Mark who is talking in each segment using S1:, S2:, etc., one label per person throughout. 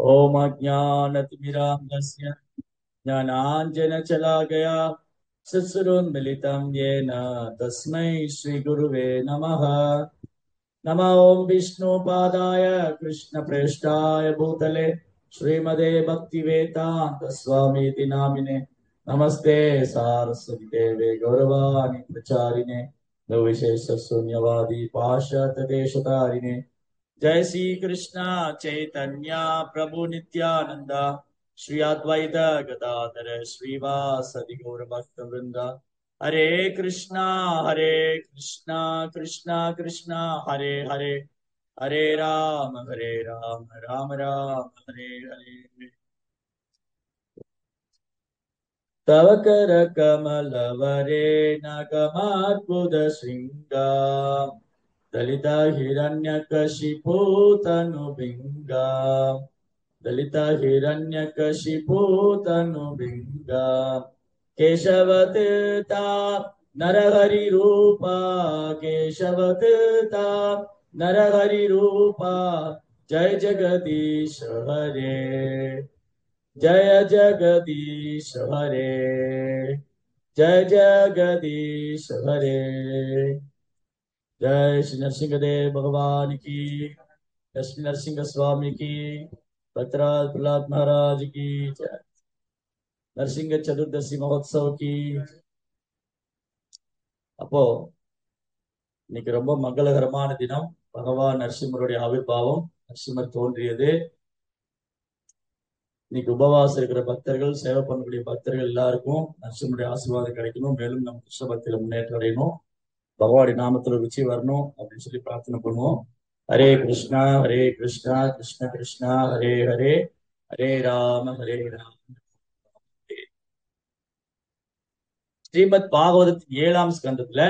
S1: ओम अज्ञानतिमिरान्धस्य ज्ञानाञ्जनशलाकया चक्षुरुन्मीलितं येन तस्मै श्रीगुरुवे नमः। नमो ओम विष्णुपादाय कृष्णप्रेष्ठाय भूतले श्रीमदे भक्तिवेदान्त स्वामीति नामिने नमस्ते सारस्वती देवे गौरवाणी प्रचारिणे निर्विशेष शून्यवादी पाश्चात्य जय श्री कृष्णा चैतन्य प्रभु नित्यानंद श्री अद्वैत गदाधर श्रीवासदि गौर भक्त वृंदा हरे कृष्णा हरे कृष्णा कृष्णा कृष्णा हरे हरे हरे राम राम राम हरे हरे। तव कर कमल वरे नगमार्बुद श्रृंगा दलिता हिरण्यकशिपो तनुबिंगा दलिता हिरण्यकशिपो तनुबिंगा केशवतीता नरहरि रूपा केशवतीता नरहरि रूपा जय जगदीश हरे जय जगदीश हरे जय जगदीश हरे। जय श्री नरसिंहदेव भगवान की, लक्ष्मी नरसिंह स्वामी की, भद्राज प्रहलाद महाराज की जय। नरसिंह चतुर्दशी महोत्सव की। அப்போ இன்னைக்கு ரொம்ப மங்களகரமான தினம். பகவான் நரசிம்மருடைய ஆவிர்வாவம், நரசிம்மர் தோன்றியது. இன்னைக்கு உபவாசம் இருக்கிற பக்தர்கள், சேவை பண்ணக்கூடிய பக்தர்கள் எல்லாருக்கும் நரசிம்மருடைய ஆசீர்வாதம் கிடைக்கணும். மேலும் நம்ம கிருஷ்ண பக்தியில முன்னேற்றம் அடையணும், பகவானுடைய நாமத்துல ருச்சி வரணும் அப்படின்னு சொல்லி பிரார்த்தனை பண்ணுவோம். ஹரே கிருஷ்ணா கிருஷ்ண கிருஷ்ணா ஹரே ஹரே, ஹரே ராம ஹரே ராம. ஸ்ரீமத் பாகவதத்தின் 7ஆம் ஸ்கந்தத்துல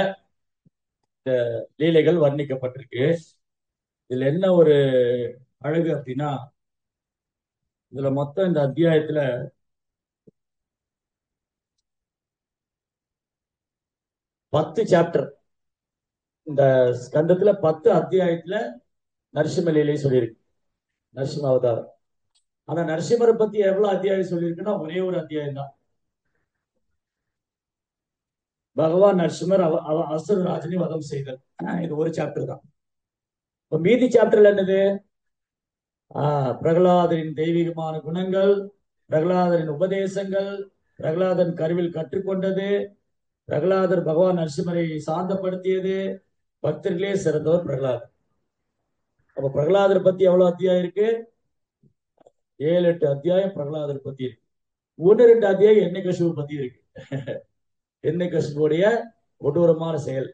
S1: இந்த லீலைகள் வர்ணிக்கப்பட்டிருக்கு. இதுல என்ன ஒரு அழகு அப்படின்னா, இதுல மொத்தம் இந்த அத்தியாயத்துல 10 சாப்டர். இந்த ஸ்கந்தத்துல 10 அத்தியாயத்துல நரசிம்ம லீலை சொல்லியிருக்கு, நரசிம்ம அவதாரம். ஆனா நரசிம்மரை பத்தி எவ்வளவு அத்தியாயம் சொல்லியிருக்குன்னா ஒரே ஒரு அத்தியாயம் தான். பகவான் நரசிம்மர் அசுரராஜனை வதம் செய்தல், இது ஒரு சாப்டர் தான். இப்ப மீதி சாப்டர்ல என்னது? பிரகலாதரின் தெய்வீகமான குணங்கள், பிரகலாதரின் உபதேசங்கள், பிரகலாதன் கருவில் கற்றுக்கொண்டது, பிரகலாதர் பகவான் நரசிம்மரை சாந்தப்படுத்தியது, பக்தர்களே சிறந்தவர் பிரகலாதர். அப்ப பிரகலாதர் பத்தி எவ்வளவு அத்தியாயம் இருக்கு? 7-8 அத்தியாயம் பிரகலாதர் பத்தி இருக்கு. 1-2 அத்தியாயம் எண்ணெய் கசுவை பத்தி இருக்கு. எண்ணெய் கசுவோடைய கொடூரமான செயல்.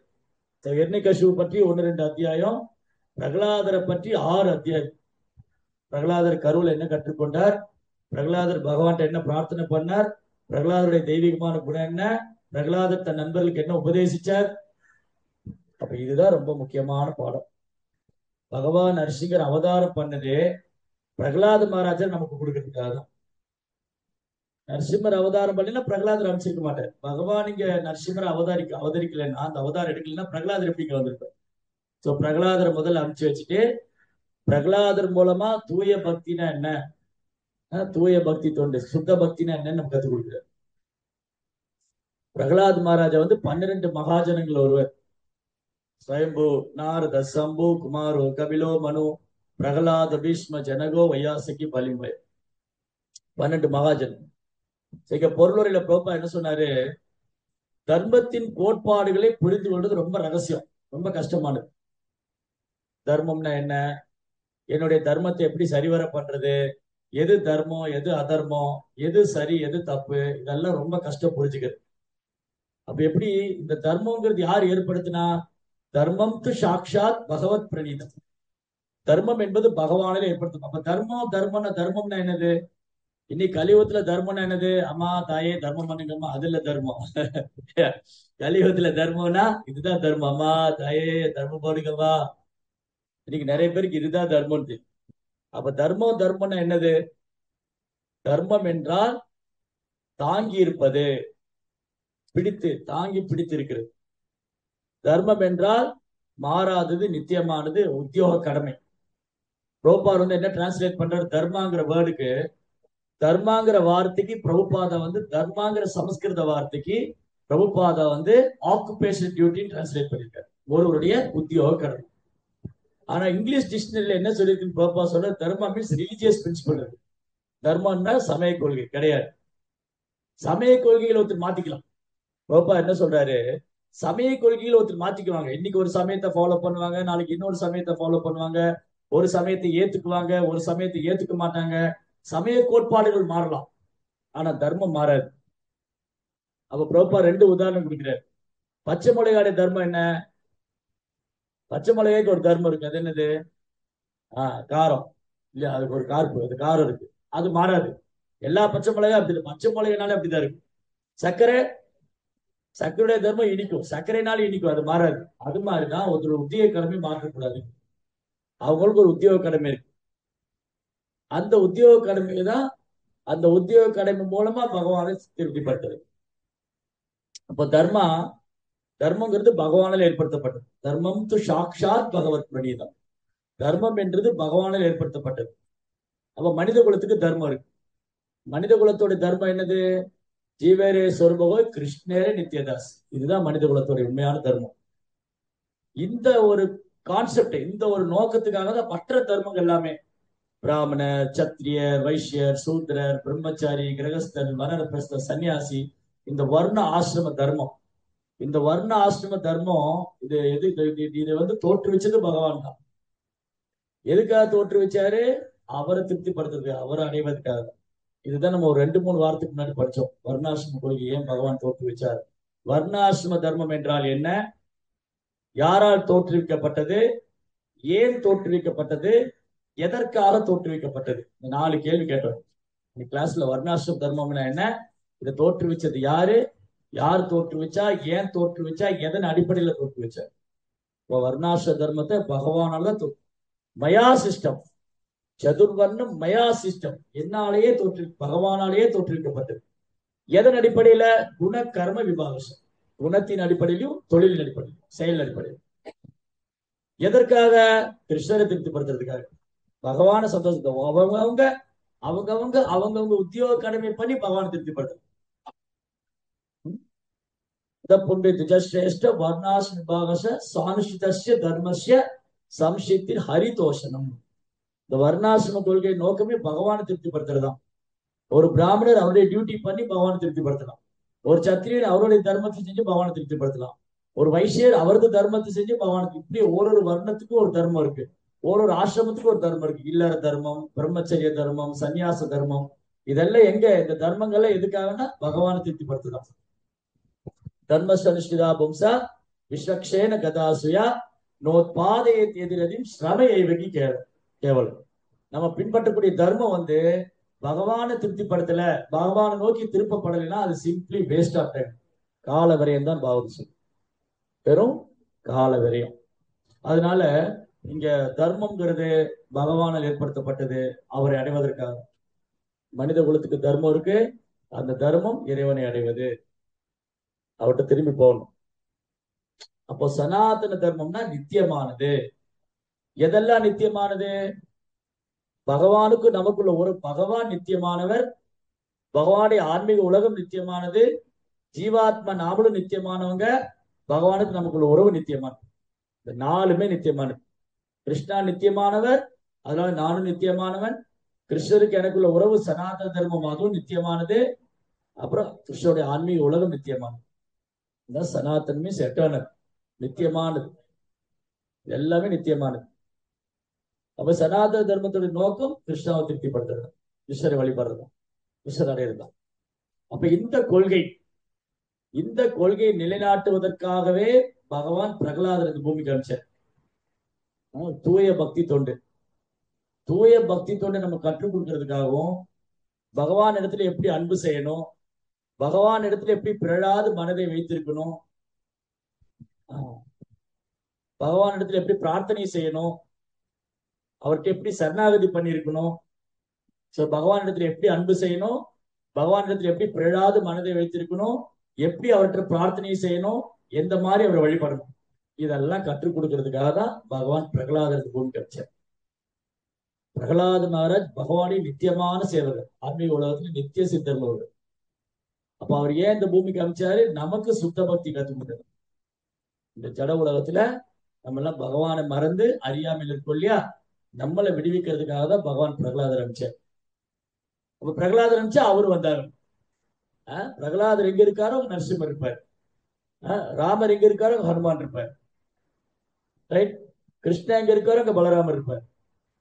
S1: எண்ணெய் கசுவை பற்றி 1-2 அத்தியாயம், பிரகலாதரை பற்றி 6 அத்தியாயம். பிரகலாதர் கருவில் என்ன கற்றுக்கொண்டார், பிரகலாதர் பகவான் என்ன பிரார்த்தனை பண்ணார், பிரகலாதருடைய தெய்வீகமான குணம் என்ன, பிரகலாதர் தன் நண்பர்களுக்கு என்ன உபதேசிச்சார். அப்ப இதுதான் ரொம்ப முக்கியமான பாடம். பகவான் நரசிங்கர் அவதாரம் பண்ணது பிரகலாத மகாராஜர் நமக்கு கொடுக்கறதுக்காக தான். நரசிம்மர் அவதாரம் பண்ணல பிரகலாதர் அமைச்சிருக்க மாட்டார். பகவான் இங்க நரசிம்மர் அவதரிக்கலைன்னா, அந்த அவதாரம் எடுக்கலன்னா பிரகலாதர் எப்படி இங்க வந்திருப்பார்? சோ பிரகலாதரை முதல்ல அமைச்சு வச்சுட்டு, பிரகலாதர் மூலமா தூய பக்தினா என்ன, தூய பக்தி தொண்டு, சுத்த பக்தினா என்னன்னு நம்ம கத்துக் கொடுக்குறாரு. பிரகலாத் மகாராஜா 12 மகாஜனங்கள் ஒருவர். ஸ்வயம்பு, நாரத, சம்பு, குமாரோ, கபிலோ, மனு, பிரகலாத, பீஷ்ம, ஜனகோ, வையாசகி, பலிம்பய, 12 மகாஜனம். இங்க பொருளுரையில பிரபா என்ன சொன்னாரு? தர்மத்தின் கோட்பாடுகளை புரிந்து கொள்வது ரொம்ப ரகசியம், ரொம்ப கஷ்டமானது. தர்மம்னா என்ன, என்னுடைய தர்மத்தை எப்படி சரிவர பண்றது, எது தர்மம் எது அதர்மம், எது சரி எது தப்பு, இதெல்லாம் ரொம்ப கஷ்டம் புரிஞ்சுக்கிறது. அப்ப எப்படி இந்த தர்மங்கிறது யார் ஏற்படுத்தினா? தர்மம் து சாக்ஷாத் பகவத் பிரணீதம். தர்மம் என்பது பகவானில் ஏற்படுத்தும். அப்ப தர்மம்னா என்னது? இன்னைக்கு கலியுகத்துல தர்மம்னா என்னது? அம்மா தாயே தர்மம் பண்ணுங்கம்மா, அதுல தர்மம். கலியுகத்துல தர்மம்னா இதுதான் தர்மம், அம்மா தாயே தர்மம் போடுங்கம்மா. இன்னைக்கு நிறைய பேருக்கு இதுதான் தர்மம் தெரியும். அப்ப தர்மம்னா என்னது? தர்மம் என்றால் தாங்கி இருப்பது, தாங்கி பிடித்து இருக்கிறது. தர்மம் என்றால் மாறாதது, நித்தியமானது, உத்தியோக கடமை. பிரபுபாத் வந்து என்ன டிரான்ஸ்லேட் பண்றாரு, தர்மாங்கிற வேர்டுக்கு, தர்மாங்கிற வார்த்தைக்கு பிரபுபாதா வந்து தர்மாங்கிற சமஸ்கிருத வார்த்தைக்கு பிரபுபாதா வந்து ஆக்குபேஷன் டியூட்டின்னு டிரான்ஸ்லேட் பண்ணிருக்காரு, ஒருவருடைய உத்தியோக கடமை. ஆனா இங்கிலீஷ் டிக்ஷனரியில என்ன சொல்லியிருக்குன்னு பிரபுபா சொல்ற, தர்மா மீன்ஸ் ரிலிஜியஸ் பிரின்சிபல் இருக்கு. தர்மம்னா சமய கொள்கை கிடையாது. சமய கொள்கைகளை ஒருத்தர் மாத்திக்கலாம். பிரபுபா என்ன சொல்றாரு, சமய கொள்கைகளை ஒருத்தர் மாத்திக்குவாங்க. இன்னைக்கு ஒரு சமயத்தை ஃபாலோ பண்ணுவாங்க, நாளைக்கு இன்னொரு சமயத்தை ஃபாலோ பண்ணுவாங்க, ஒரு சமயத்தை ஏத்துக்குவாங்க, ஒரு சமயத்தை ஏத்துக்க மாட்டாங்க. சமய கோட்பாடுகள் மாறலாம், ஆனா தர்மம் மாறாது. அப்ப பிரபுபா ரெண்டு உதாரணம் கொடுக்கிறார். பச்சை மிளகாடைய தர்மம் என்ன? பச்சை மிளகாய்க்கு ஒரு தர்மம் இருக்கு, அது என்னது? காரம். இல்ல, அதுக்கு ஒரு கார்ப்பு, அது காரம் இருக்கு, அது மாறாது. எல்லா பச்சை மிளகாயும் அப்படி, பச்சை மிளகாய்னாலே அப்படிதான் இருக்கு. சர்க்கரை, சர்க்கரையுடைய தர்மம் இனிக்கும், சர்க்கரைனாலும் இனிக்கும், அது மாறாது. அது மாதிரிதான் ஒருத்தர் உத்தியோக கடமை மாற்றக்கூடாது. அவங்களுக்கு ஒரு உத்தியோக கடமை இருக்கு. அந்த உத்தியோக கடமை தான், அந்த உத்தியோக கடமை மூலமா பகவானை திருப்திப்படுத்துறது. அப்ப தர்மங்கிறது பகவானால் ஏற்படுத்தப்பட்டது. தர்மம் து சாக்ஷாத் பகவத் பிரணீதம். தர்மம் என்றது பகவானால் ஏற்படுத்தப்பட்டது. அப்ப மனித குலத்துக்கு தர்மம் இருக்கு. மனித குலத்தோட தர்மம் என்னது? ஜீவேரே சொர்பகோ கிருஷ்ணரே நித்யதாஸ். இதுதான் மனித குலத்தோட உண்மையான தர்மம். இந்த ஒரு கான்செப்ட், இந்த ஒரு நோக்கத்துக்காக தான் மற்ற தர்மங்கள் எல்லாமே, பிராமணர், சத்திரியர், வைஷ்யர், சூத்திரர், பிரம்மச்சாரி, கிரகஸ்தன், வனரபிரஸ்தர், சன்னியாசி, இந்த வர்ண ஆசிரம தர்மம், இந்த வர்ண ஆசிரம தர்மம், இது எது, இதை வந்து தோற்றுவிச்சது பகவான் தான். எதுக்காக தோற்றுவிச்சாரு? அவரை திருப்திப்படுத்துறது, அவரை அடைவதற்காக. இதுதான் நம்ம ஒரு 2-3 வாரத்துக்கு முன்னாடி படிச்சோம். வர்ணாசிரம கொள்கை ஏன் பகவான் தோற்றுவிச்சார்? வர்ணாசிரம தர்மம் என்றால் என்ன? யாரால் தோற்றுவிக்கப்பட்டது? ஏன் தோற்றுவிக்கப்பட்டது? எதற்காக தோற்றுவிக்கப்பட்டது? இந்த 4 கேள்வி கேட்டோம் இந்த கிளாஸ்ல. வர்ணாசிரம தர்மம்னா என்ன? இதை தோற்றுவிச்சது யாரு? யார் தோற்றுவிச்சா? ஏன் தோற்றுவிச்சா? எதன் அடிப்படையில தோற்றுவிச்சா? இப்போ வர்ணாசிரம தர்மத்தை பகவானால மயா சிஸ்டம், சதுர்வர்ணம் மயா சிஸ்டம், என்னாலேயே பகவானாலேயே தோற்றுவிக்கப்பட்டது. எதன் அடிப்படையில? குண கர்ம விபாகசம். குணத்தின் அடிப்படையிலும் தொழிலின் அடிப்படையிலும் செயல் அடிப்படையில். எதற்காக? கிருஷ்ணரை திருப்திப்படுத்துறதுக்காக, பகவான சந்தோஷத்தை அவங்கவுங்க அவங்கவுங்க அவங்கவுங்க உத்தியோக கடமை பண்ணி பகவானை திருப்திப்படுத்துறது. புண்டிஷ்ட வர்ணாஸ் விபாகச சானுஷிதஸ்ய தர்மஸ்ய சம்ஷித்தின் ஹரிதோஷனம். இந்த வர்ணாசிரம கொள்கை நோக்கமே பகவானை திருப்திப்படுத்துறதுதான். ஒரு பிராமணர் அவருடைய டியூட்டி பண்ணி பகவானை திருப்திப்படுத்தலாம். ஒரு சத்திரியர் அவருடைய தர்மத்தை செஞ்சு பகவானை திருப்திப்படுத்தலாம். ஒரு வைசியர் அவரது தர்மத்தை செஞ்சு பகவானுக்கு. இப்படி ஒரு வர்ணத்துக்கும் ஒரு தர்மம் இருக்கு, ஒரு ஆசிரமத்துக்கும் ஒரு தர்மம் இருக்கு. இல்லற தர்மம், பிரம்மச்சரிய தர்மம், சன்னியாச தர்மம், இதெல்லாம் எங்க? இந்த தர்மங்கள்லாம் எதுக்காகனா பகவானை திருப்திப்படுத்துதான். தர்மஸ்தனுஷ்டிதா பும்சா விஸ்வக்ஷேன கதாசுயா நோத்பாதையை எதிரதின் ஸ்ரமையைவகி கேவலம். நம்ம பின்பற்றக்கூடிய தர்மம் வந்து பகவானை திருப்திப்படுத்தல, பகவானை நோக்கி திருப்பப்படலைன்னா அது சிம்பிளி வேஸ்ட் ஆஃப் டைம், கால விரயம் தான் பாவதி, வெறும் கால விரயம். அதனால இங்க தர்மம்ங்கிறது பகவானால் ஏற்படுத்தப்பட்டது, அவரை அடைவதற்காக. மனித குலத்துக்கு தர்மம் இருக்கு, அந்த தர்மம் இறைவனை அடைவது, அவர்கிட்ட திரும்பி போகணும். அப்போ சனாதன தர்மம்னா நித்தியமானது. எதெல்லாம் நித்தியமானது? பகவானுக்கு நமக்குள்ள ஒரு பகவான் நித்தியமானவர், பகவானுடைய ஆன்மீக உலகம் நித்தியமானது, ஜீவாத்மா நாமளும் நித்தியமானவங்க, பகவானுக்கு நமக்குள்ள உறவு நித்தியமானது. இந்த 4மே நித்தியமானது. கிருஷ்ணா நித்தியமானவர், அதனால நானும் நித்தியமானவன். கிருஷ்ணருக்கு எனக்குள்ள உறவு சனாதன தர்மம், அதுவும் நித்தியமானது. அப்புறம் கிருஷ்ணருடைய ஆன்மீக உலகம் நித்தியமானது. சனாதன் மீன்ஸ் எட்டர்னல், நித்தியமானது, எல்லாமே நித்தியமானது. அப்ப சனாதன தர்மத்துடைய நோக்கம் கிருஷ்ணாவை திருப்திப்படுத்துறது, கிருஷ்ணரை வழிபடுறது, கிருஷ்ணர் அடையறதுதான். அப்ப இந்த கொள்கையை நிலைநாட்டுவதற்காகவே பகவான் பிரகலாதர் இந்த பூமிக்கு அனுப்பிச்சார். தூய பக்தி தொண்டு, தூய பக்தி தொண்டை நம்ம கற்றுக் கொடுக்கறதுக்காகவும், பகவான் இடத்துல எப்படி அன்பு செய்யணும், பகவான் இடத்துல எப்படி பிறழாது மனதை வைத்திருக்கணும், பகவான் இடத்துல எப்படி பிரார்த்தனை செய்யணும், அவர்கிட்ட எப்படி சரணாகதி பண்ணியிருக்கணும், பகவான் இடத்துல எப்படி அன்பு செய்யணும், பகவான் இடத்துல எப்படி பிறழாது மனதை வைத்திருக்கணும், எப்படி அவர்கிட்ட பிரார்த்தனை செய்யணும், எந்த மாதிரி அவரை வழிபடணும், இதெல்லாம் கற்றுக் கொடுக்கறதுக்காக தான் பகவான் பிரகலாதருக்கு பூமிக்கு அனுப்பிச்சார். பிரகலாத மகாராஜ் பகவானின் நித்தியமான சேவகர், ஆன்மீக உலகத்துல நித்திய சித்தர் ஒருவர். அப்ப அவர் ஏன் இந்த பூமிக்கு அமைச்சாரு? நமக்கு சுத்த பக்தி கத்துக்கிட்டது. இந்த ஜட உலகத்துல நம்ம எல்லாம் பகவானை மறந்து அறியாமல் இருக்கோம் இல்லையா, நம்மளை விடுவிக்கிறதுக்காக தான் பகவான் பிரகலாதர் அமைச்சார். அப்ப பிரகலாதர் அமைச்சா அவரு வந்தாரு. பிரகலாதர் எங்க இருக்காரோ நரசிம்மர் இருப்பார், ராமர் எங்க இருக்காரோ ஹனுமான் இருப்பார், ரைட்? கிருஷ்ணா எங்க இருக்காரோ அங்க பலராமர் இருப்பார்.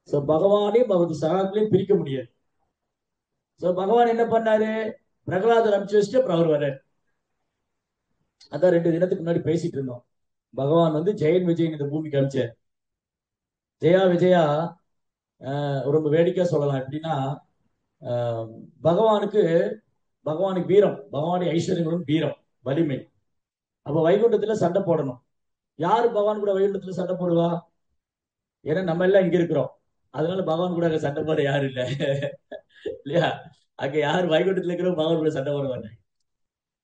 S1: சோ பகவானையும் அவரது சகாக்களையும் பிரிக்க முடியாது. சோ பகவான் என்ன பண்ணாரு? பிரகலாதர் அனுப்பிச்சு வச்சுட்டு அப்புறம் அவர் வர்றாரு. அதான் 2 தினத்துக்கு முன்னாடி பேசிட்டு இருந்தோம். பகவான் வந்து ஜெயன் விஜயன் இந்த பூமிக்கு அனுப்பிச்சார். ஜெயா விஜயா ரொம்ப வேடிக்கையா சொல்லலாம். எப்படின்னா, பகவானுக்கு பகவானுக்கு வீரம், பகவானுடைய ஐஸ்வர்யங்களும் வீரம், வலிமை. அப்ப வைகுண்டத்துல சண்டை போடணும். யாரு பகவான் கூட வைகுண்டத்துல சண்டை போடுவா? ஏன்னா நம்ம எல்லாம் இங்க இருக்கிறோம், அதனால பகவான் கூட அங்க சண்டை போட யாரும் இல்லை இல்லையா? அங்க யார் வைகுண்டத்துல இருக்கிறோம் பகவான் கூட சண்டை போடுவாங்க.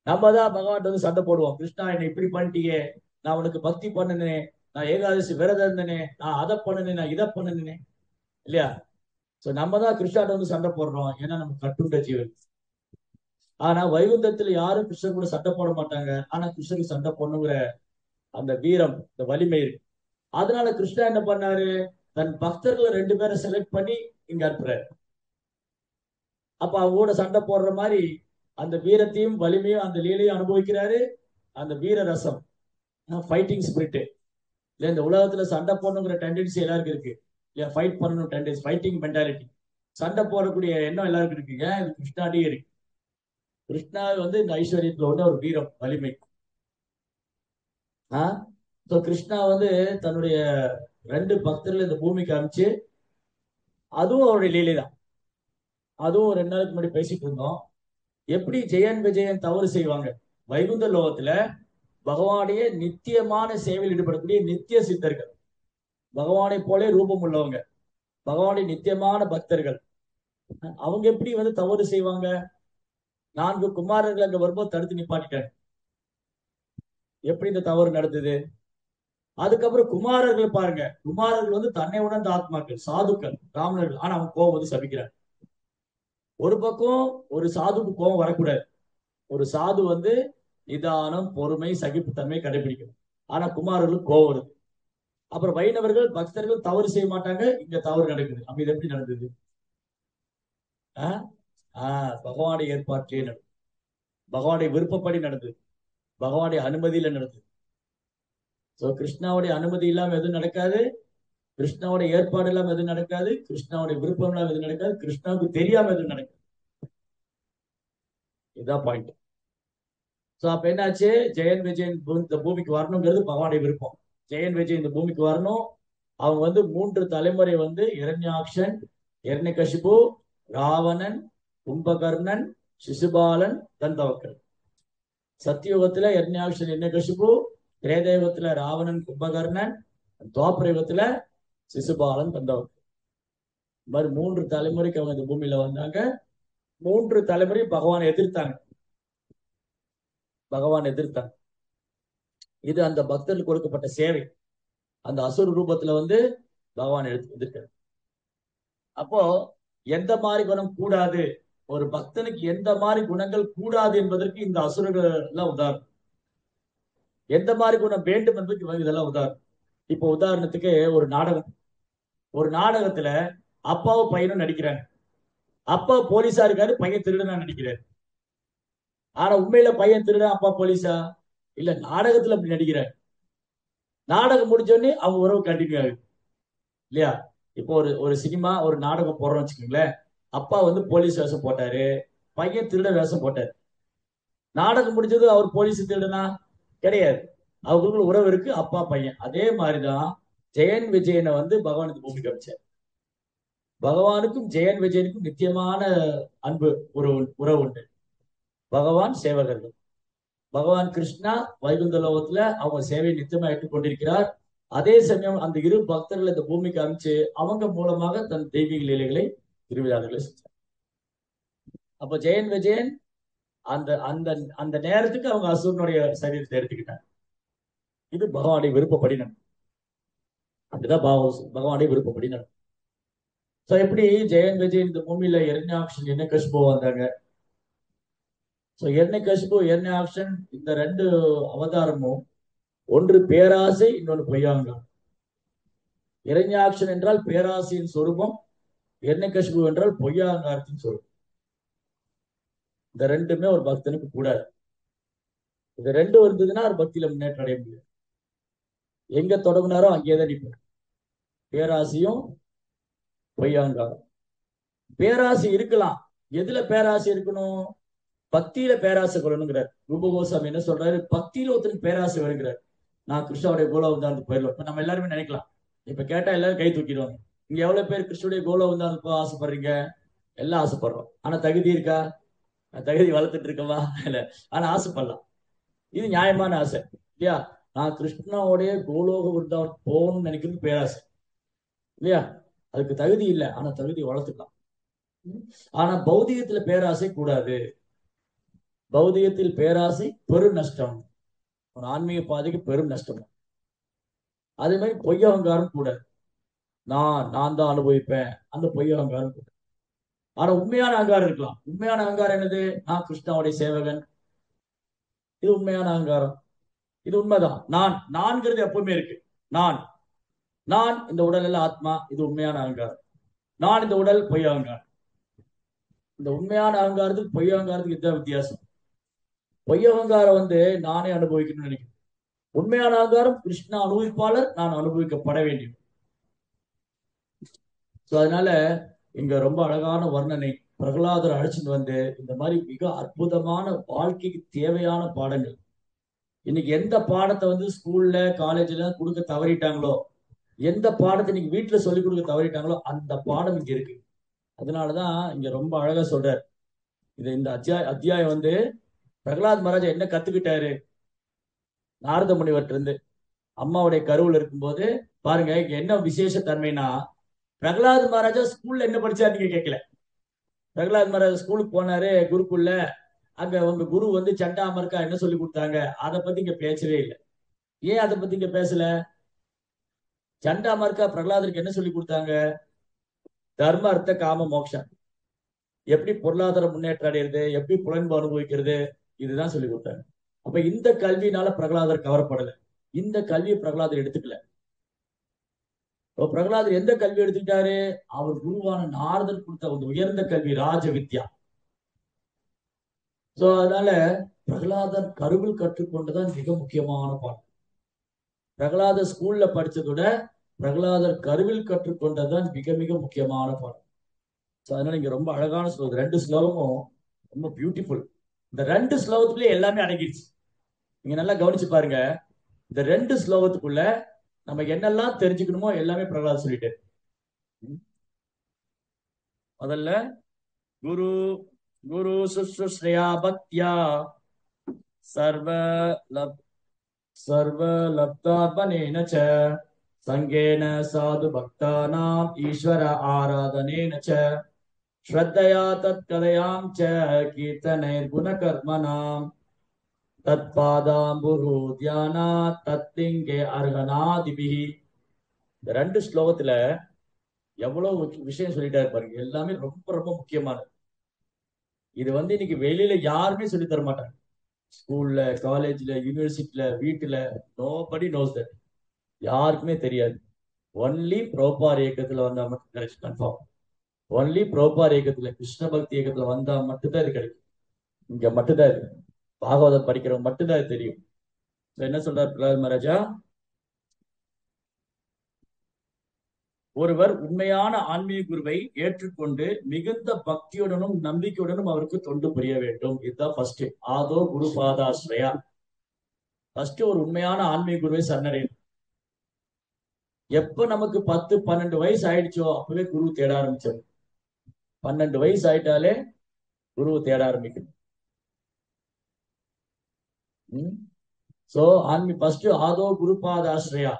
S1: நம்ம தான் பகவான் வந்து சண்டை போடுவோம். கிருஷ்ணா என்னை இப்படி பண்ணிட்டியே, நான் உனக்கு பக்தி பண்ணினேன், நான் ஏகாதசி விரதம் இருந்தேனே, நான் அதை பண்ணினேன், நான் இதை பண்ணினேன் இல்லையா? சோ நம்ம தான் கிருஷ்ணாட்ட வந்து சண்டை போடுறோம், ஏன்னா நம்ம கட்டுண்ட ஜீவன். ஆனா வைகுந்தத்துல யாரும் கிருஷ்ணன் கூட சண்டை போட மாட்டாங்க. ஆனா கிருஷ்ணனுக்கு சண்டை போடணுங்கிற அந்த வீரம், இந்த வலிமை இருக்கு. அதனால கிருஷ்ணா என்ன பண்ணாரு? தன் பக்தர்களை 2 பேரை செலக்ட் பண்ணி இங்க அனுப்புறாரு. அப்ப அவங்க கூட சண்டை போடுற மாதிரி அந்த வீரத்தையும் வலிமையும் அந்த லீலையும் அனுபவிக்கிறாரு. அந்த வீர ரசம், ஃபைட்டிங் ஸ்பிரிட் இல்ல, இந்த உலகத்துல சண்டை போடணுங்கிற டெண்டன்சி எல்லாருக்கும் இருக்கு இல்லையா? ஃபைட் பண்ணணும் டெண்டன்சி, ஃபைட்டிங் மென்டாலிட்டி, சண்டை போடக்கூடிய எண்ணம் எல்லாருக்கும் இருக்கு. ஏன்? இது கிருஷ்ணாடியே இருக்கு. கிருஷ்ணா வந்து இந்த ஐஸ்வர்யத்துல வந்து ஒரு வீரம், வலிமை. கிருஷ்ணா வந்து தன்னுடைய 2 பக்தர்கள் இந்த பூமிக்கு அனுப்பிச்சு, அதுவும் அவருடைய லீலை தான். அதுவும் 2 நாளுக்கு முன்னாடி பேசிட்டு இருந்தோம். எப்படி ஜெயன் விஜயன் தவறு செய்வாங்க? வைகுந்த லோகத்துல பகவானுடைய நித்தியமான சேவையில் ஈடுபடக்கூடிய நித்திய சித்தர்கள், பகவானை போலே ரூபம் உள்ளவங்க, பகவானுடைய நித்தியமான பக்தர்கள், அவங்க எப்படி வந்து தவறு செய்வாங்க? 4 குமாரர்கள் அங்க வரும்போது தடுத்து நிப்பாட்டிட்டாங்க. எப்படி இந்த தவறு நடந்தது? அதுக்கப்புறம் குமாரர்கள் பாருங்க, குமாரர்கள் வந்து தன்னை உணர்ந்த ஆத்மாக்கள், சாதுக்கள், பிராமணர்கள். ஆனா அவங்க கோவம் வந்து சபிக்கிறாங்க. ஒரு பக்கம் ஒரு சாதுக்கு கோபம் வரக்கூடாது. ஒரு சாது வந்து நிதானம், பொறுமை, சகிப்புத்தன்மை கடைபிடிக்கணும். ஆனா குமாரர்களுக்கு கோவம் வருது. அப்புறம் வைணவர்கள் பக்தர்கள் தவறு செய்ய மாட்டாங்க, இங்க தவறு நடக்குது. அப்ப இது எப்படி நடந்தது? பகவானுடைய ஏற்பாட்டிலே நடந்தது, பகவானுடைய விருப்பப்படி நடந்தது, பகவானுடைய அனுமதியில நடந்தது. சோ கிருஷ்ணாவுடைய அனுமதி இல்லாம எதுவும் நடக்காது, கிருஷ்ணாவுடைய ஏற்பாடு இல்லாம எதுவும் நடக்காது, கிருஷ்ணாவுடைய விருப்பம் இல்லாம எதுவும் நடக்காது, கிருஷ்ணாவுக்கு தெரியாம எதுவும் நடக்காது. இதுதான் பாயிண்ட். சோ அப்ப என்னாச்சு? ஜெயன் விஜயன் இந்த பூமிக்கு வரணுங்கிறது பகவானுடைய விருப்பம். ஜெயன் விஜய் இந்த பூமிக்கு வரணும். அவங்க வந்து 3 தலைமுறை வந்து இரண்யாக்ஷன், இரண்யகசிபு, ராவணன், கும்பகர்ணன், சிசுபாலன், தந்தவக்கர். சத்தியுகத்துல இரண்யாக்ஷன், இரண்யகசிபு, திரேதயுகத்துல ராவணன், கும்பகர்ணன், துவாபர யுகத்துல சிசுபாலன், தந்தவக்கர். இந்த மாதிரி 3 தலைமுறைக்கு அவங்க இந்த பூமியில வந்தாங்க. 3 தலைமுறை பகவானை எதிர்த்தாங்க, பகவான் எதிர்த்தாங்க. இது அந்த பக்தர்களுக்கு கொடுக்கப்பட்ட சேவை. அந்த அசுர ரூபத்துல வந்து பகவான் எதிர்க்கிறார். அப்போ எந்த மாதிரி குணம் கூடாது, ஒரு பக்தனுக்கு எந்த மாதிரி குணங்கள் கூடாது என்பதற்கு இந்த அசுரர்கள் எல்லாம் உதாரணம். எந்த மாதிரி குணம் வேண்டும் என்பதற்கு இதெல்லாம் உதாரணம். இப்போ உதாரணத்துக்கு ஒரு நாடகத்துல அப்பாவும் பையனும் நடிக்கிறாங்க. அப்பா போலீஸா இருக்காரு, பையன் திருடனா நடிக்கிறாரு. ஆனா உண்மையில பையன் திருடன், அப்பா போலீஸா? இல்ல, நாடகத்துல அப்படி நடிக்கிறாங்க. நாடகம் முடிஞ்சோடனே அவங்க உறவு கண்டினியூ ஆகுது இல்லையா? இப்போ ஒரு சினிமா, ஒரு நாடகம் போடுறோம்னு வச்சுக்கோங்களேன். அப்பா வந்து போலீஸ் வேஷம் போட்டாரு, பையன் திருட வேஷம் போட்டாரு. நாடகம் முடிஞ்சது அவர் போலீஸ் திருடனா? கிடையாது. அவங்களுக்குள்ள உறவு இருக்கு, அப்பா பையன். அதே மாதிரிதான் ஜெயன் விஜயனை வந்து பகவான் இந்த பூமிக்கு அமைச்சார். பகவானுக்கும் ஜெயன் விஜயனுக்கும் நித்தியமான அன்பு உறவு உண்டு. பகவான் சேவகர்கள், பகவான் கிருஷ்ணா வைகுந்த லோகத்துல அவங்க சேவையை நித்தியமா ஏற்றுக்கொண்டிருக்கிறார். அதே சமயம் அந்த 2 பக்தர்கள் இந்த பூமிக்கு அமைச்சு அவங்க மூலமாக தன் தெய்வீக லீலைகளை, திருவிழாக்களை செஞ்சார். அப்ப ஜெயன் விஜயன் அந்த அந்த அந்த நேரத்துக்கு அவங்க அசுரனுடைய சரீரத்தை எடுத்துக்கிட்டாங்க. இது பகவானுடைய விருப்பப்படி நடக்கும். அப்படிதான் பகவானுடைய விருப்பப்படி நடக்கும். சோ எப்படி ஜெயன் விஜய் இந்த பூமியில எர்ணியாக்ஷன் என்ன கஷ்போ வந்தாங்க. சோ எர்ணியாக்ஷன் இந்த ரெண்டு அவதாரமும் ஒன்று பேராசை, இன்னொன்று பொய்யாங்கம். இரண்யாக்ஷன் என்றால் பேராசையின் சொரூபம், எர்ணிகஷ்பு என்றால் பொய்யாங்காரத்தின் சொரூபம். இந்த ரெண்டுமே ஒரு பக்தனுக்கு கூடாது. இது ரெண்டும் இருந்ததுன்னா ஒரு பக்தியில முன்னேற்றம் அடைய முடியாது. எங்க தொடங்கினாரோ அங்கேதான் நிற்பார். பேராசையும் பொய்யாங்காரம். பேராசை இருக்கலாம். எதுல பேராசை இருக்கணும்? பக்தியில பேராசை கொள்ளணுங்கிறார். ரூபகோசாமி என்ன சொல்றாரு? பக்தியில ஒருத்தருக்கு பேராசை வருகிறார். நான் கிருஷ்ணாவுடைய கோலவந்தாரத்துக்கு போயிடலாம். இப்ப நம்ம எல்லாருமே நினைக்கலாம், இப்ப கேட்டா எல்லாரும் கை தூக்கிடுவாங்க. இங்க எவ்வளவு பேர் கிருஷ்ணனுடைய கோலவந்தாரத்துக்கு போக ஆசைப்படுறீங்க? எல்லாம் ஆசைப்படுறோம். ஆனா தகுதி இருக்கா? தகுதி வளர்த்துட்டு இருக்கவா? இல்ல. ஆனா ஆசைப்படலாம். இது நியாயமான ஆசை இல்லையா? நான் கிருஷ்ணாவுடைய கோலோக விருந்தாவன் போகணும்னு நினைக்கிறது பேராசை இல்லையா? அதுக்கு தகுதி இல்லை, ஆனா தகுதி வளர்த்துக்கலாம். ஆனா பௌதிகத்துல பேராசை கூடாது. பௌதிகத்தில் பேராசை பெரும் நஷ்டம். ஒரு ஆன்மீக பாதைக்கு பெரும் நஷ்டம். அதே மாதிரி பொய்யகங்காரம் கூடாது. நான் தான் அனுபவிப்பேன், அந்த பொய்யகங்காரம் கூடாது. ஆனா உண்மையான அகங்காரம் இருக்கலாம். உண்மையான அகங்காரம் என்னது? நான் கிருஷ்ணாவுடைய சேவகன். இது உண்மையான அகங்காரம். இது உண்மைதான். நான்கிறது எப்பவுமே இருக்கு. நான் நான் இந்த உடல் எல்லாம் ஆத்மா. இது உண்மையான அகங்காரம். நான் இந்த உடல் பொய் அகங்காரம். இந்த உண்மையான அகங்காரத்துக்கு பொய் அகங்காரத்துக்கு இதுதான் வித்தியாசம். பொய் அகங்காரம் நானே அனுபவிக்கணும்னு நினைக்கிறேன். உண்மையான அகங்காரம் கிருஷ்ணா அனுபவிப்பாளர், நான் அனுபவிக்கப்பட வேண்டும். சோ அதனால இங்க ரொம்ப அழகான வர்ணனை. பிரகலாதர் அழைச்சிட்டு இந்த மாதிரி மிக அற்புதமான வாழ்க்கைக்கு தேவையான பாடங்கள். இன்னைக்கு எந்த பாடத்தை ஸ்கூல்ல காலேஜ்ல கொடுக்க தவறிட்டாங்களோ, எந்த பாடத்தை நீங்க வீட்டுல சொல்லிக் கொடுக்க தவறிட்டாங்களோ, அந்த பாடம் இங்க இருக்கு. அதனாலதான் இங்க ரொம்ப அழகா சொல்றாரு. இந்த அத்தியாயம் பிரகலாத் மகாராஜா என்ன கத்துக்கிட்டாரு நாரத முனிவர்கிட்ட இருந்து அம்மாவுடைய கருவில் இருக்கும்போது? பாருங்க, இங்க என்ன விசேஷ தன்மைனா, பிரகலாத் மகாராஜா ஸ்கூல்ல என்ன படிச்சாரு நீங்க கேட்கல. பிரகலாத் மகாராஜா ஸ்கூலுக்கு போனாரு குருக்குள்ள. அங்க உங்க குரு சண்டாமர்க்கா என்ன சொல்லி கொடுத்தாங்க, அதை பத்தி இங்க பேசவே இல்லை. ஏன் அதை பத்தி இங்க பேசல? சண்டாமர்க்கா பிரகலாதருக்கு என்ன சொல்லி கொடுத்தாங்க? தர்ம அர்த்த காம மோட்சம், எப்படி பொருளாதார முன்னேற்றம் அடைகிறது, எப்படி புலன்பு அனுபவிக்கிறது, இதுதான் சொல்லி கொடுத்தாங்க. அப்ப இந்த கல்வியினால பிரகலாதர் கவரப்படல. இந்த கல்வியை பிரகலாதர் எடுத்துக்கல. பிரகலாதர் எந்த கல்வி எடுத்துக்கிட்டாரு? அவர் குருவான நாரதர் கொடுத்த ஒரு உயர்ந்த கல்வி, ராஜ வித்யா. சோ அதனால பிரகலாதர் கருவில் கற்றுக்கொண்டதான் மிக முக்கியமான பாடம். பிரகலாதர் ஸ்கூல்ல படிச்சதோட பிரகலாதர் கருவில் கற்றுக்கொண்டதான் மிக மிக முக்கியமான பாடம். அதனால இங்க ரொம்ப அழகான ஸ்லோகம். ரெண்டு ஸ்லோகமும் ரொம்ப பியூட்டிஃபுல். இந்த ரெண்டு ஸ்லோகத்துக்குள்ளே எல்லாமே அடங்கிடுச்சு. நீங்க நல்லா கவனிச்சு பாருங்க. இந்த ரெண்டு ஸ்லோகத்துக்குள்ள நம்ம என்னெல்லாம் தெரிஞ்சுக்கணுமோ எல்லாமே பிரகலாத் சொல்லிட்டு. முதல்ல குரு குரு சுஸ்ரேயா பக்தியா சர்வ சர்வ லப்தாத்மனேன ச சங்கேன சாது பக்தானாம் ஈஸ்வர ஆராதனேன ச ஸ்ரத்தையா தத்கதையாம் ச கீர்த்தனைர் குணகர்மனாம் தத்பாதாம்புரு தியானா தத்திங்கே அர்ஹனாதிபிஹி. இந்த ரெண்டு ஸ்லோகத்துல எவ்வளவு விஷயம் சொல்லிட்டாரு பாருங்க. எல்லாமே ரொம்ப ரொம்ப முக்கியமானது. இது இன்னைக்கு வெளியில யாருமே சொல்லி தர மாட்டாங்க. ஸ்கூல்ல, காலேஜ்ல, யூனிவர்சிட்டியில, வீட்டுல நோபடி நோஸ் தட். யாருக்குமே தெரியாது. ஒன்லி புரோபார் இயக்கத்துல வந்தா மட்டும் கிடைக்கும். கன்ஃபார்ம். ஒன்லி புரோபார் இயக்கத்துல, கிருஷ்ண பக்தி இயக்கத்துல வந்தா மட்டும்தான் இது கிடைக்கும். இங்க மட்டும்தான் இது. பாகவதம் படிக்கிறவங்க மட்டும்தான் இது தெரியும். என்ன சொல்றாரு பிரகலாத் மகாராஜா? ஒருவர் உண்மையான ஆன்மீக குருவை ஏற்றுக்கொண்டு மிகுந்த பக்தியுடனும் நம்பிக்கையுடனும் அவருக்கு தொண்டு புரிய வேண்டும். இதுதான் ஃபர்ஸ்ட். ஆதோ குரு பாதாஸ்ரயா. ஃபர்ஸ்ட் ஒரு உண்மையான ஆன்மீக குருவை சரணடையும். எப்ப நமக்கு 10-12 வயசு ஆயிடுச்சோ அப்பவே குரு தேட ஆரம்பிச்சது. 12 வயசு ஆயிட்டாலே குருவை தேட ஆரம்பிக்கணும். சோ ஃபர்ஸ்ட் ஆதோ குரு பாதாஸ்ரயா,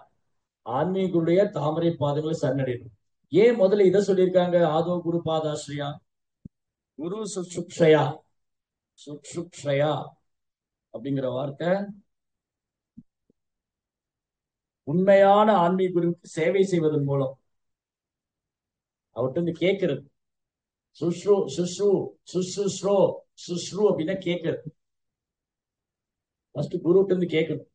S1: ஆன்மீகுடைய தாமரை பாதங்களை சரணடையணும். ஏன் முதல்ல இதை சொல்லியிருக்காங்க? ஆதோ குரு பாதாஸ்ரயா, குரு சுக்ஷயா. சுக்ஷயா அப்படிங்கிற வார்த்தை உண்மையான ஆன்மீக குருவுக்கு சேவை செய்வதன் மூலம், அவர்கிட்ட இருந்து கேட்கறது. சுஷ்ரு சுஷ்ரு சுஷ்ருஸ்ரோ சுஷ்ரு அப்படின்னா கேட்கறது. ஃபர்ஸ்ட் குருகிட்ட இருந்து கேட்கணும்.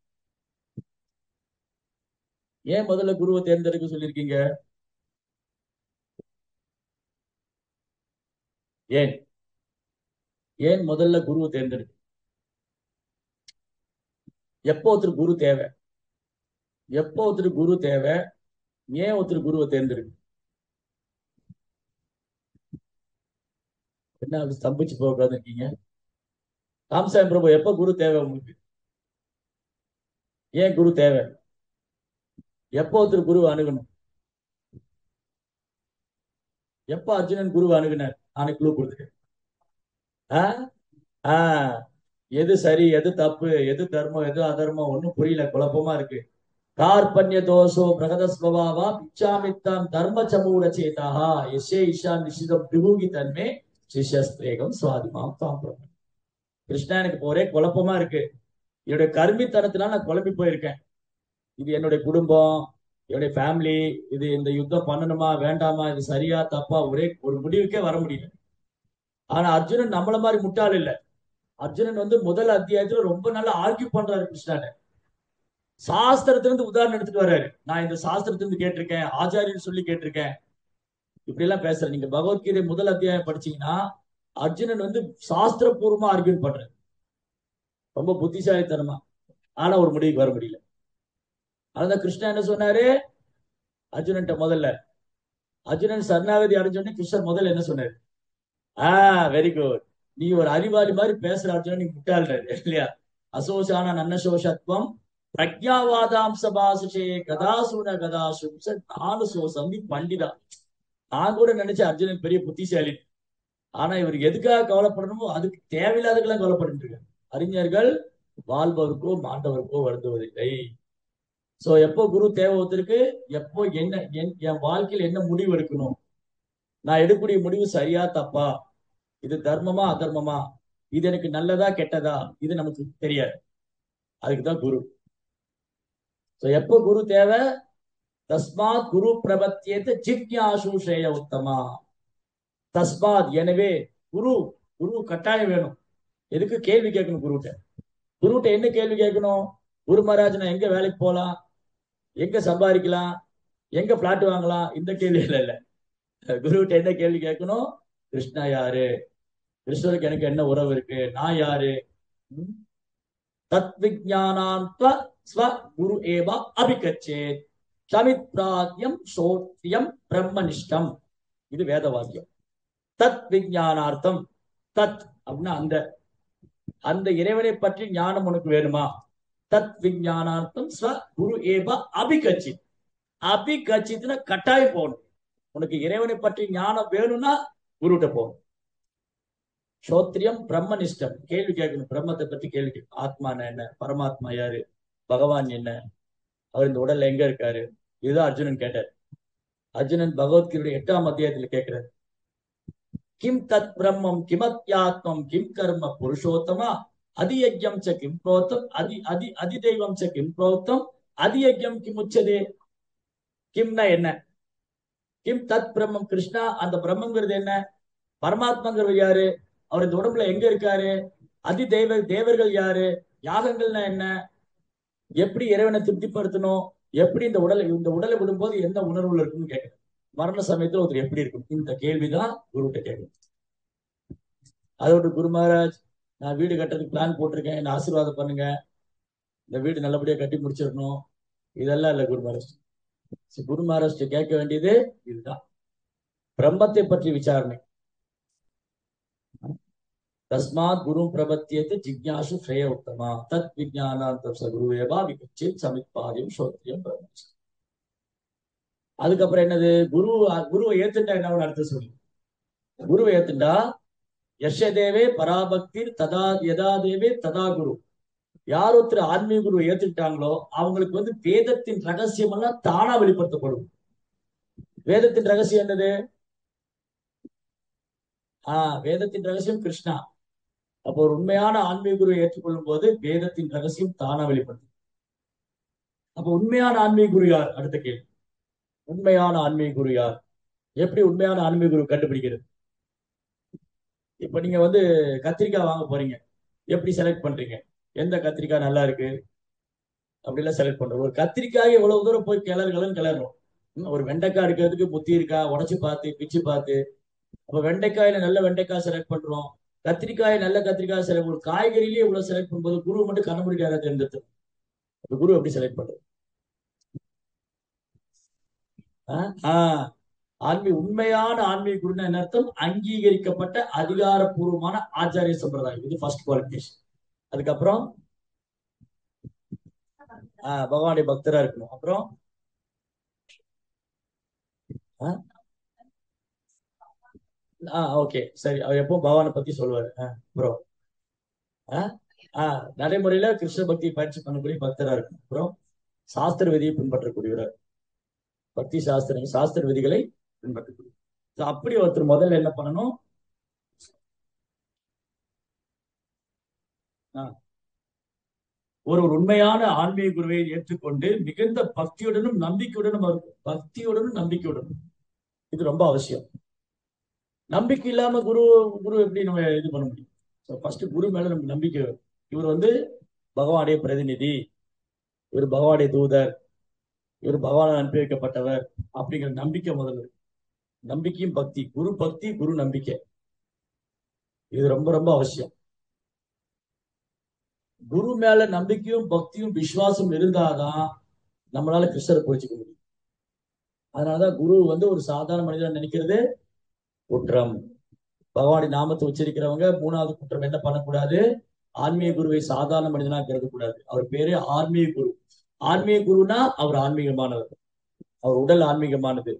S1: ஏன் முதல்ல குருவை தேர்ந்தெடுக்க சொல்லியிருக்கீங்க? ஏன் ஏன் முதல்ல குருவை தேர்ந்தெடுக்க? எப்போ ஒருத்தர் குரு தேவை? எப்போ ஒருத்தர் குரு தேவை? ஏன் ஒருத்தர் குருவை தேர்ந்தெடுக்க? என்ன அப்படி ஸ்தம்பிச்சு போக உட்காந்துருக்கீங்க? ராமசாமி பிரபு, எப்ப குரு தேவை உங்களுக்கு? ஏன் குரு தேவை? எப்போ ஒருத்தர் குருவை அணுகணும்? எப்ப அர்ஜுனன் குருவை அணுகுனார்? நானே குழு கொடுத்துட்டேன். ஆஹ் ஆஹ் எது சரி, எது தப்பு, எது தர்மம், எது அதர்மம், ஒன்னும் புரியல, குழப்பமா இருக்கு. கார்பண்ய தோஷோ பிரகத ஸ்வபாவா பிச்சாமித்தான் தர்ம சமூட சேதாக எஸ்ஏ ஈஷான் நிஷிதம் விபூகி தன்மே சிஷ்யஸ்தேகம் சுவாதிமாம் தாம் பிரம்மன். கிருஷ்ணா, எனக்கு இப்ப ஒரே குழப்பமா இருக்கு. என்னுடைய கர்மித்தனத்தினால நான் குழம்பி போயிருக்கேன். இது என்னுடைய குடும்பம், என்னுடைய ஃபேமிலி, இது இந்த யுத்தம் பண்ணணுமா வேண்டாமா, இது சரியா தப்பா, ஒரே ஒரு முடிவுக்கே வர முடியல. ஆனா அர்ஜுனன் நம்மள மாதிரி முட்டாள் இல்ல. அர்ஜுனன் முதல் அத்தியாயத்துல ரொம்ப நல்லா ஆர்கியூ பண்றாரு கிருஷ்ணாட்ட. சாஸ்திரத்திலிருந்து உதாரணம் எடுத்துட்டு வர்றாரு. நான் இந்த சாஸ்திரத்திலிருந்து கேட்டிருக்கேன், ஆச்சாரியன் சொல்லி கேட்டிருக்கேன், இப்படி எல்லாம் பேசுறேன். நீங்க பகவத்கீதை முதல் அத்தியாயம் படிச்சீங்கன்னா அர்ஜுனன் சாஸ்திரபூர்வமா ஆர்கியூ பண்றாரு, ரொம்ப புத்திசாலித்தனமா. ஆனா ஒரு முடிவுக்கு வர முடியல. அதான் கிருஷ்ணா என்ன சொன்னாரு அர்ஜுனன் முதல்ல? அர்ஜுனன் சரணாகதி அடைஞ்சோடனே கிருஷ்ணர் முதல்ல என்ன சொன்னாரு? Very good. நீ ஒரு அறிவாளி மாதிரி பேசுற அர்ஜுனன், நீ முட்டாள் இல்லையா? அசோசான நன்னசோஷத்வம் பிரக்ஞாவாதாம் சபாசுஷே கதாசூன கதாசு நாலு சோசம் நீ பண்டிதா. நான் கூட நினைச்சேன் அர்ஜுனன் பெரிய புத்திசாலி. ஆனா இவர் எதுக்காக கவலைப்படணுமோ அதுக்கு தேவையில்லாதக்கெல்லாம் கவலைப்பட்டு இருக்காரு. அறிஞர்கள் வாழ்பவருக்கோ மாண்டவருக்கோ வருந்துவதில்லை. சோ எப்போ குரு தேவை ஒருத்தருக்கு? எப்போ என்ன என் வாழ்க்கையில் என்ன முடிவு எடுக்கணும், நான் எடுக்கக்கூடிய முடிவு சரியா தப்பா, இது தர்மமா அதர்மமா, இது எனக்கு நல்லதா கெட்டதா, இது நமக்கு தெரியாது. அதுக்குதான் குரு. சோ எப்போ குரு தேவை? தஸ்மாத் குரு பிரபத்தியேத ஜிக்யாசு ஸ்ரேய உத்தமா. தஸ்மாத் எனவே குரு, குரு கட்டாயம் வேணும். எதுக்கு? கேள்வி கேட்கணும் குருட்ட. குருட்ட என்ன கேள்வி கேட்கணும்? குரு மகாராஜ், நான் எங்க வேலைக்கு போகலாம், எங்க சம்பாதிக்கலாம், எங்க பிளாட் வாங்கலாம், இந்த கேள்வி இல்ல. குருகிட்ட என்ன கேள்வி கேட்கணும்? கிருஷ்ணா யாரு, கிருஷ்ணருக்கு எனக்கு என்ன உறவு இருக்கு, நான் யாரு. தத் விஜானாந்த ஸ்வ குரு ஏவ அபிகச்சேத் சமித் பிராத்யம் சோத்யம் பிரம்மனிஷ்டம். இது வேத வாக்கியம். தத் விஜானார்த்தம். தத் அப்படின்னா அந்த அந்த இறைவனை பற்றி ஞானம் உனக்கு வேணுமா? தத் விஜானார்த்தம் ஸ்வ குரு ஏவ அபிகச்சித். அபிகச்சித்னா கட்டாயம் போகணும். உனக்கு இறைவனை பற்றி ஞானம் வேணும்னா குருட்ட போகணும். சோத்ரியம் பிரம்மனிஷ்டம். கேள்வி கேட்கணும், பிரம்மத்தை பற்றி கேள்வி கேட்கணும். ஆத்மான என்ன, பரமாத்மா யாரு, பகவான் என்ன, அவர் இந்த உடல்ல எங்க இருக்காரு. இதுதான் அர்ஜுனன் கேட்டார். அர்ஜுனன் பகவத்கீதையுடைய 8ஆம் அத்தியாயத்துல கேட்கிறார். கிம் தத் பிரம்மம் கிமத்யாத்மம் கிம் கர்ம புருஷோத்தமா அதியஜ்யம் ச கிம் புரோத்தம் அதிதெய்வம் ச கிம் புரோத்தம் அதியஜ்யம் கிம் உச்சதே. கிம்னா என்ன? கிம் தத் பிரம்மம். கிருஷ்ணா, அந்த பிரம்மங்கிறது என்ன? பரமாத்மாங்கிறது யாரு? அவர் இந்த உடம்புல எங்க இருக்காரு? தேவர்கள் யாரு? யாகங்கள்னா என்ன? எப்படி இறைவனை திருப்திப்படுத்தணும்? எப்படி இந்த உடலை விடும்போது எந்த உணர்வுல இருக்குன்னு கேட்கணும். மரண சமயத்துல ஒருத்தர் எப்படி இருக்கும்? இந்த கேள்விதான் குருகிட்ட கேட்கணும். அதோட குரு மகாராஜ், நான் வீடு கட்டுறதுக்கு பிளான் போட்டிருக்கேன், என்ன ஆசீர்வாதம் பண்ணுங்க, இந்த வீடு நல்லபடியா கட்டி முடிச்சிடணும். இதெல்லாம் இல்ல குரு மகாராஜ். குரு மகாராஜ் கேட்க வேண்டியது இதுதான், பிரம்மத்தை பற்றி விசாரணை. தஸ்மாத் குரு பிரபத்தியத்தை ஜிக்யாசு ஸ்ரேய உத்தமா தத் விஜானாந்தம் ச குருவேவா விகச்சித் சமித்பாரியம் சோத்ரியம் பிரம்ம. அதுக்கப்புறம் என்னது? குருவை ஏத்துட்டா என்ன அர்த்தம் சொல்லு. குருவை ஏத்துட்டா யஷதேவே பராபக்தி ததா யதா தேவே ததா குரு. யார் ஒருத்தர் ஆன்மீக குருவை ஏத்துக்கிட்டாங்களோ அவங்களுக்கு வேதத்தின் ரகசியம் எல்லாம் தானா வெளிப்படுத்தப்படும். வேதத்தின் ரகசியம் என்னது? வேதத்தின் ரகசியம் கிருஷ்ணா. அப்போ ஒரு உண்மையான ஆன்மீக குருவை ஏற்றுக்கொள்ளும் போது வேதத்தின் ரகசியம் தானா வெளிப்படும். அப்போ உண்மையான ஆன்மீக குரு யார்? அடுத்த கேள்வி. உண்மையான ஆன்மீக குரு யார்? எப்படி உண்மையான ஆன்மீக குரு கண்டுபிடிக்கிறது? இப்ப நீங்க வந்து கத்திரிக்காய் வாங்க போறீங்க, எப்படி செலக்ட் பண்றீங்க? எந்த கத்திரிக்காய் நல்லா இருக்கு அப்படிலாம் செலக்ட் பண்றோம். ஒரு கத்திரிக்காய் எவ்வளவு தூரம் போய் கிளறுகளும் கிளறோம். ஒரு வெண்டைக்காய் இருக்கிறதுக்கு புத்தி இருக்கா, உடைச்சு பார்த்து பிச்சு பார்த்து. அப்ப வெண்டைக்காயில நல்ல வெண்டைக்காய் செலக்ட் பண்றோம், கத்திரிக்காய் நல்ல கத்திரிக்காய் செலக்ட். ஒரு காய்கறிலேயே இவ்வளவு செலக்ட் பண்ணும்போது குரு மட்டும் கண்ண முடியாத தேர்ந்தெடுத்து குரு எப்படி செலக்ட் பண்றது? உண்மையான ஆன்மீக குருன்னு என்ன அர்த்தம்? அங்கீகரிக்கப்பட்ட அதிகாரப்பூர்வமான ஆச்சாரிய சம்பிரதாயம். இது ஃபர்ஸ்ட் குவாலிபிகேஷன். அதுக்கப்புறம் பகவானுடைய பக்தரா இருக்கணும். அப்புறம் ஓகே சரி, அவர் எப்பவும் பகவானை பத்தி சொல்லுவாரு. அப்புறம் நடைமுறையில கிருஷ்ண பக்தி பயிற்சி பண்ணக்கூடிய பக்தரா இருக்கணும். அப்புறம் சாஸ்திர விதியை பின்பற்றக்கூடியவர், பக்தி சாஸ்திர விதிகளை பின்பற்றக்கூடிய. அப்படி ஒருத்தர் முதல்ல என்ன பண்ணணும்? ஒரு உண்மையான ஆன்மீக குருவை ஏற்றுக்கொண்டு மிகுந்த பக்தியுடனும் நம்பிக்கையுடனும் பக்தியுடனும் நம்பிக்கையுடனும், இது ரொம்ப அவசியம். நம்பிக்கை இல்லாம குரு குரு எப்படி நம்ம இது பண்ண முடியும்? ஃபர்ஸ்ட் குரு மேல நமக்கு நம்பிக்கை. இவர் வந்து பகவானுடைய பிரதிநிதி, இவர் பகவானுடைய தூதர், இவர் பகவான் அனுப்பி வைக்கப்பட்டவர் அப்படிங்கிற நம்பிக்கை முதல்ல. நம்பிக்கையும் பக்தி, குரு நம்பிக்கை, இது ரொம்ப ரொம்ப அவசியம். குரு மேல நம்பிக்கையும் பக்தியும் விசுவாசம் இருந்தாதான் நம்மளால கிருஷ்ணரை புரிஞ்சுக்க முடியும். அதனாலதான் குரு வந்து ஒரு சாதாரண மனிதன் நினைக்கிறது குற்றம். பகவானுடைய நாமத்தை உச்சரிக்கிறவங்க மூணாவது குற்றம் என்ன பண்ணக்கூடாது? ஆன்மீக குருவை சாதாரண மனிதனா கருதக்கூடாது. அவர் பேரு ஆன்மீக குரு. ஆன்மீக குருனா அவர் ஆன்மீகமானவர், அவர் உடல் ஆன்மீகமானது,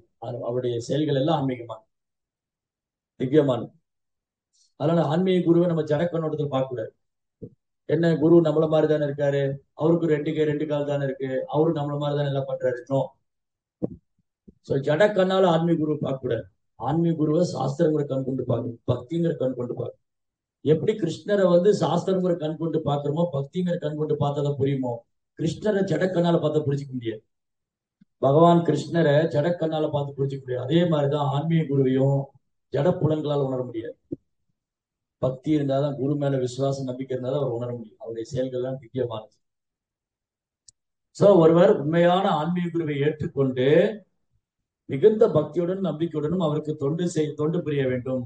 S1: அவருடைய செயல்கள் எல்லாம் ஆன்மீகமானது, திவ்யமானது. அதனால ஆன்மீக குருவை நம்ம ஜட கண்ணோட்டத்தில் பார்க்க கூடாது. என்ன குரு நம்மள மாதிரி தானே இருக்காரு, அவருக்கு ரெண்டு கால் தானே இருக்கு, அவரு நம்மள மாதிரி தானே எல்லாம் பண்றாரு. ஜட கண்ணால ஆன்மீக குருவை பார்க்க கூடாது. ஆன்மீக குருவை சாஸ்திரங்களை கண் கொண்டு பார்க்கணும், பக்திங்கிற கண் கொண்டு பார்க்கணும். எப்படி கிருஷ்ணரை வந்து சாஸ்திரங்கிற கண் கொண்டு பாக்குறோமோ, பக்திங்கிற கண் கொண்டு பார்த்தா புரியுமோ. கிருஷ்ணரை ஜடக்கண்ணால பார்த்து புரிஞ்சுக்க முடியாது, பகவான் கிருஷ்ணரை ஜடக்கண்ணால பார்த்து புரிஞ்சுக்க முடியாது. அதே மாதிரிதான் ஆன்மீக குருவையும் ஜட புலன்களால் உணர முடியாது. பக்தி இருந்தாதான், குரு மேல விசுவாசம் நம்பிக்கை இருந்தாதான் அவர் உணர முடியும். அவருடைய செயல்கள் எல்லாம் திவ்யமானது. ஒருவர் உண்மையான ஆன்மீக குருவை ஏற்றுக்கொண்டு மிகுந்த பக்தியுடனும் நம்பிக்கையுடனும் அவருக்கு தொண்டு புரிய வேண்டும்.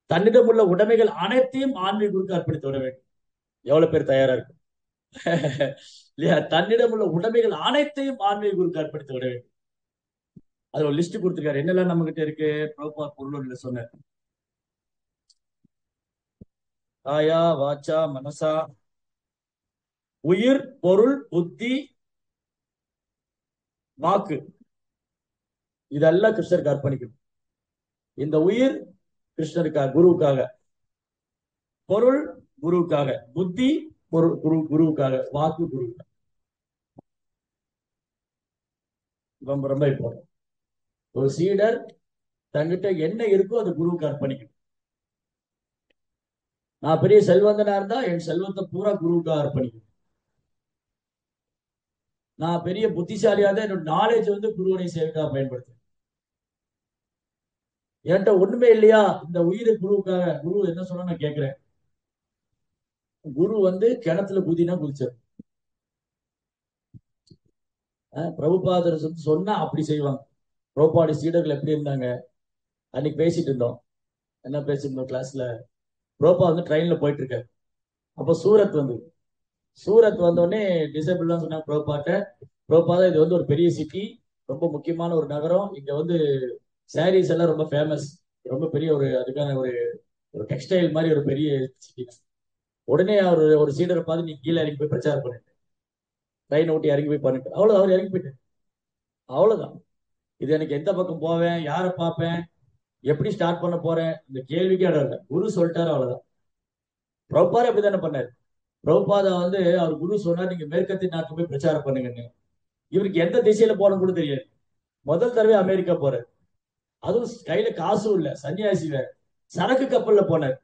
S1: தன்னிடம் உள்ள உடைமைகள் அனைத்தையும் ஆன்மீக குருக்கு அர்ப்பணித்து விட வேண்டும். எவ்வளவு பேர் தயாரா இருக்கு இல்லையா? தன்னிடம் உள்ள உடைமைகள் அனைத்தையும் ஆன்மீக குருக்கு அர்ப்பணித்து விட வேண்டும். அது ஒரு லிஸ்ட் கொடுத்திருக்காரு, என்னெல்லாம் நம்ம கிட்ட இருக்கு. பிரபுபாத் பொருள் சொன்னார், காயா வாச்சா மனசா, உயிர் பொருள் புத்தி வாக்கு, இதெல்லாம் கிருஷ்ணருக்கு அர்ப்பணிக்கணும். இந்த உயிர் கிருஷ்ணருக்காக குருவுக்காக, பொருள் குருவுக்காக, புத்தி குருவுக்காக, வாக்கு குருவுக்காக. ரொம்ப ரொம்ப இம்பார்ட்டன்ட். ஒரு சீடர் தங்கிட்ட என்ன இருக்கோ அது குருவுக்கு அர்ப்பணிக்கணும். நான் பெரிய செல்வந்தனா இருந்தா என் செல்வத்தை பூரா குருவுக்காக அர்ப்பணிக்கணும். நான் பெரிய புத்திசாலியா தான் என்னோட நாலேஜ் வந்து குருவுடைய சேவைக்காக பயன்படுத்துறேன். என்கிட்ட ஒண்ணுமே இல்லையா, இந்த உயிரை குருவுக்காக. குரு என்ன சொன்னா நான் கேட்கிறேன். குரு வந்து கிணத்துல குதினா குதிச்சார். பிரபுபாதர் சொன்னா அப்படி செய்வாங்க. பிரபுபாடி சீடர்கள் எப்படி இருந்தாங்க? அன்னைக்கு பேசிட்டு இருந்தோம். என்ன பேசிட்டு கிளாஸ்ல? பிரபுபா வந்து ட்ரெயின்ல போயிட்டு இருக்காரு. அப்ப சூரத் வந்தோடனே டிசேபிள் தான் சொன்னாங்க பிரபுபாதா, இது வந்து ஒரு பெரிய சிட்டி, ரொம்ப முக்கியமான ஒரு நகரம். இங்க வந்து சாரீஸ் எல்லாம் ரொம்ப ஃபேமஸ், ரொம்ப பெரிய ஒரு அதுக்கான ஒரு டெக்ஸ்டைல் மாதிரி ஒரு பெரிய சிட்டி. உடனே அவர் ஒரு சீடரை பார்த்து, நீ கீழே இறங்கி போய் பிரச்சாரம் பண்ணிட்டு, ட்ரெயினை விட்டு இறங்கி போய் பண்ணிட்டு, அவர் இறங்கி போயிட்டு. அவ்வளவுதான். இது எனக்கு எந்த பக்கம் போவேன், யாரை பார்ப்பேன், எப்படி ஸ்டார்ட் பண்ண போறேன், இந்த கேள்விக்கே இடம் இல்லை. குரு சொல்லிட்டாரு, அவ்வளவுதான். பிரபுபாதா அப்படித்தானே பண்ணாரு. பிரபுபாதா வந்து அவர் குரு சொன்னார், நீங்க மேற்கத்திய நாட்டுக்கு போய் பிரச்சாரம் பண்ணுங்கன்னு. இவருக்கு எந்த திசையில போகணும் கூட தெரியாது. முதல் தடவை அமெரிக்கா போறாரு, அதுவும் கையில காசும் இல்ல, சன்னியாசி வேற. சரக்கு கப்பல்ல போனார்.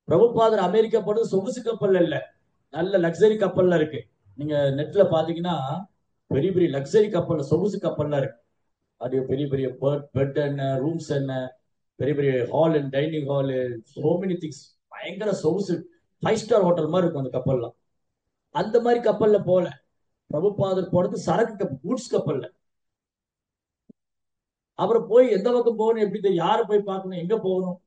S1: பிரபுபாதர் அமெரிக்கா போனது சொகுசு கப்பல்ல இல்ல, நல்ல லக்ஸரி கப்பல்ல இருக்கு. நீங்க நெட்ல பாத்தீங்கன்னா பெரிய பெரிய லக்ஸரி கப்பல்ல, சொகுசு கப்பல்ல இருக்கு. அது பெரிய பெரிய பெட் என்ன, ரூம்ஸ் என்ன, பெரிய பெரிய hall and dining hall, so many things. பயங்கர சொகுசு, 5 ஸ்டார் ஹோட்டல் மாதிரி இருக்கும் அந்த கப்பல்லாம். அந்த மாதிரி கப்பல்ல போல பிரபுபாதர் போனது சரக்கு கப்பல், கூட்ஸ் கப்பல்ல. அப்புறம் போய் எந்த பக்கம் போகணும், எப்படி தெரியும், யாரை போய் பார்க்கணும், எங்க போகணும்?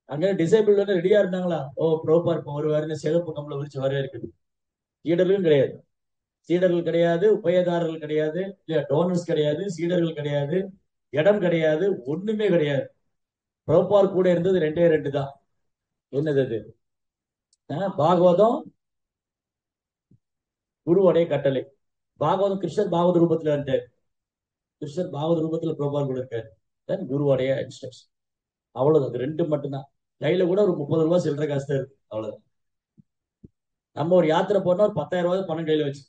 S1: அங்க டிசேபிள் வந்து ரெடியா இருந்தாங்களா? ஓ பிரபுபார் இப்போ வருவாருன்னு சிகப்பு கம்பளம் விரிச்சு வர இருக்குது. சீடர்களும் கிடையாது, சீடர்கள் கிடையாது, உபயதாரர்கள் கிடையாது, இல்ல டோனர்ஸ் கிடையாது, சீடர்கள் கிடையாது, இடம் கிடையாது, ஒண்ணுமே கிடையாது. பிரபுபார் கூட இருந்தது ரெண்டே ரெண்டு தான். என்னது அது? பாகவதம், குருவோடைய கட்டளை. பாகவதம் கிருஷ்ணர் பாகவத ரூபத்துல இருந்தார், கிருஷ்ணர் பாகவத ரூபத்துல பிரபுபார் கூட இருக்காரு. தென் குருவோடைய இன்ஸ்ட்ரக்ஷன். அவ்வளவுதான், அது ரெண்டு மட்டும்தான். கையில கூட ஒரு 30 ரூபாய் சில்லற காசு தான் இருக்கு, அவ்வளவுதான். நம்ம ஒரு யாத்திரை போனா ஒரு 10,000 ரூபாய் பணம் கையில வச்சு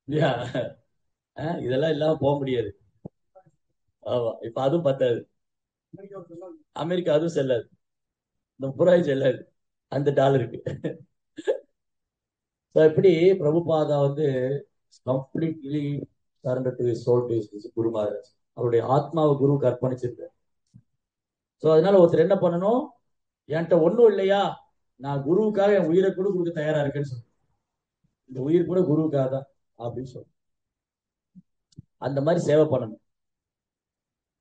S1: இல்லையா, இதெல்லாம் இல்லாம போக முடியாது. ஆமா, இப்ப அதுவும் பத்தாது. அமெரிக்கா அதுவும் செல்லாது, இந்த புறாய் செல்லாது அந்த டாலருக்கு. இப்படி பிரபுபாதா வந்து completely surrender to soul to guru Maharaj. அவருடைய ஆத்மாவை குருவுக்கு அர்ப்பணிச்சிருக்காரு. சோ அதனால ஒருத்தர் என்ன பண்ணணும், என்கிட்ட ஒண்ணும் இல்லையா, நான் குருவுக்காக என் உயிரை கூட கொடுக்க தயாரா இருக்கேன்னு சொல்லு. இந்த உயிர் கூட குருவுக்காக தான் அப்படின்னு சொல்லு. அந்த மாதிரி சேவை பண்ணணும்.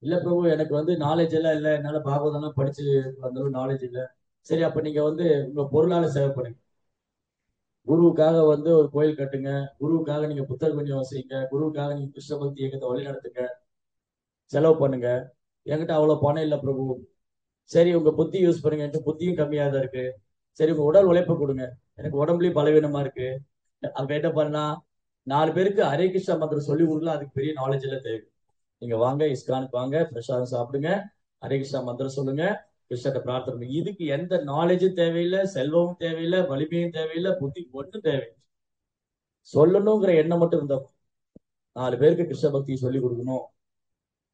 S1: இல்ல பிரபு, எனக்கு வந்து நாலேஜ் எல்லாம் இல்லை, என்னால பாகவதம் எல்லாம் படிச்சு அந்த நாலேஜ் இல்லை. சரி, அப்ப நீங்க வந்து உங்க பொருளால சேவை பண்ணுங்க. குருவுக்காக வந்து ஒரு கோயில் கட்டுங்க, குருவுக்காக நீங்க புத்தக விநியோகம் செய்யுங்க, குருவுக்காக நீங்க கிருஷ்ண பக்தி இயக்கத்தை வழி நடத்துங்க, செலவு பண்ணுங்க. என்கிட்ட அவ்வளவு பணம் இல்லை பிரபு. சரி, உங்க புத்தி யூஸ் பண்ணுங்க, என்கிட்ட புத்தியும் கம்மியா தான் இருக்கு. சரி, உங்க உடல் உழைப்பை கொடுங்க, எனக்கு உடம்புலயும் பலவீனமா இருக்கு. அப்ப என்ன பண்ணா, 4 பேருக்கு ஹரே கிருஷ்ணா மந்திரம் சொல்லி கொடுக்கலாம். அதுக்கு பெரிய நாலேஜ் எல்லாம் தேவை. நீங்க வாங்க, இஸ்கானுக்கு வாங்க, பிரசாதம் சாப்பிடுங்க, ஹரே கிருஷ்ணா மந்திரம் சொல்லுங்க, கிருஷ்ணத்தை பிரார்த்தனை பண்ணுங்க. இதுக்கு எந்த நாலேஜும் தேவையில்லை, செல்வமும் தேவையில்லை, வலிமையும் தேவையில்லை, புத்தி ஒன்றும் தேவையில்லை. சொல்லணுங்கிற எண்ணம் மட்டும் இருந்தா போதும். 4 பேருக்கு கிருஷ்ண பக்தியை சொல்லி கொடுக்கணும்,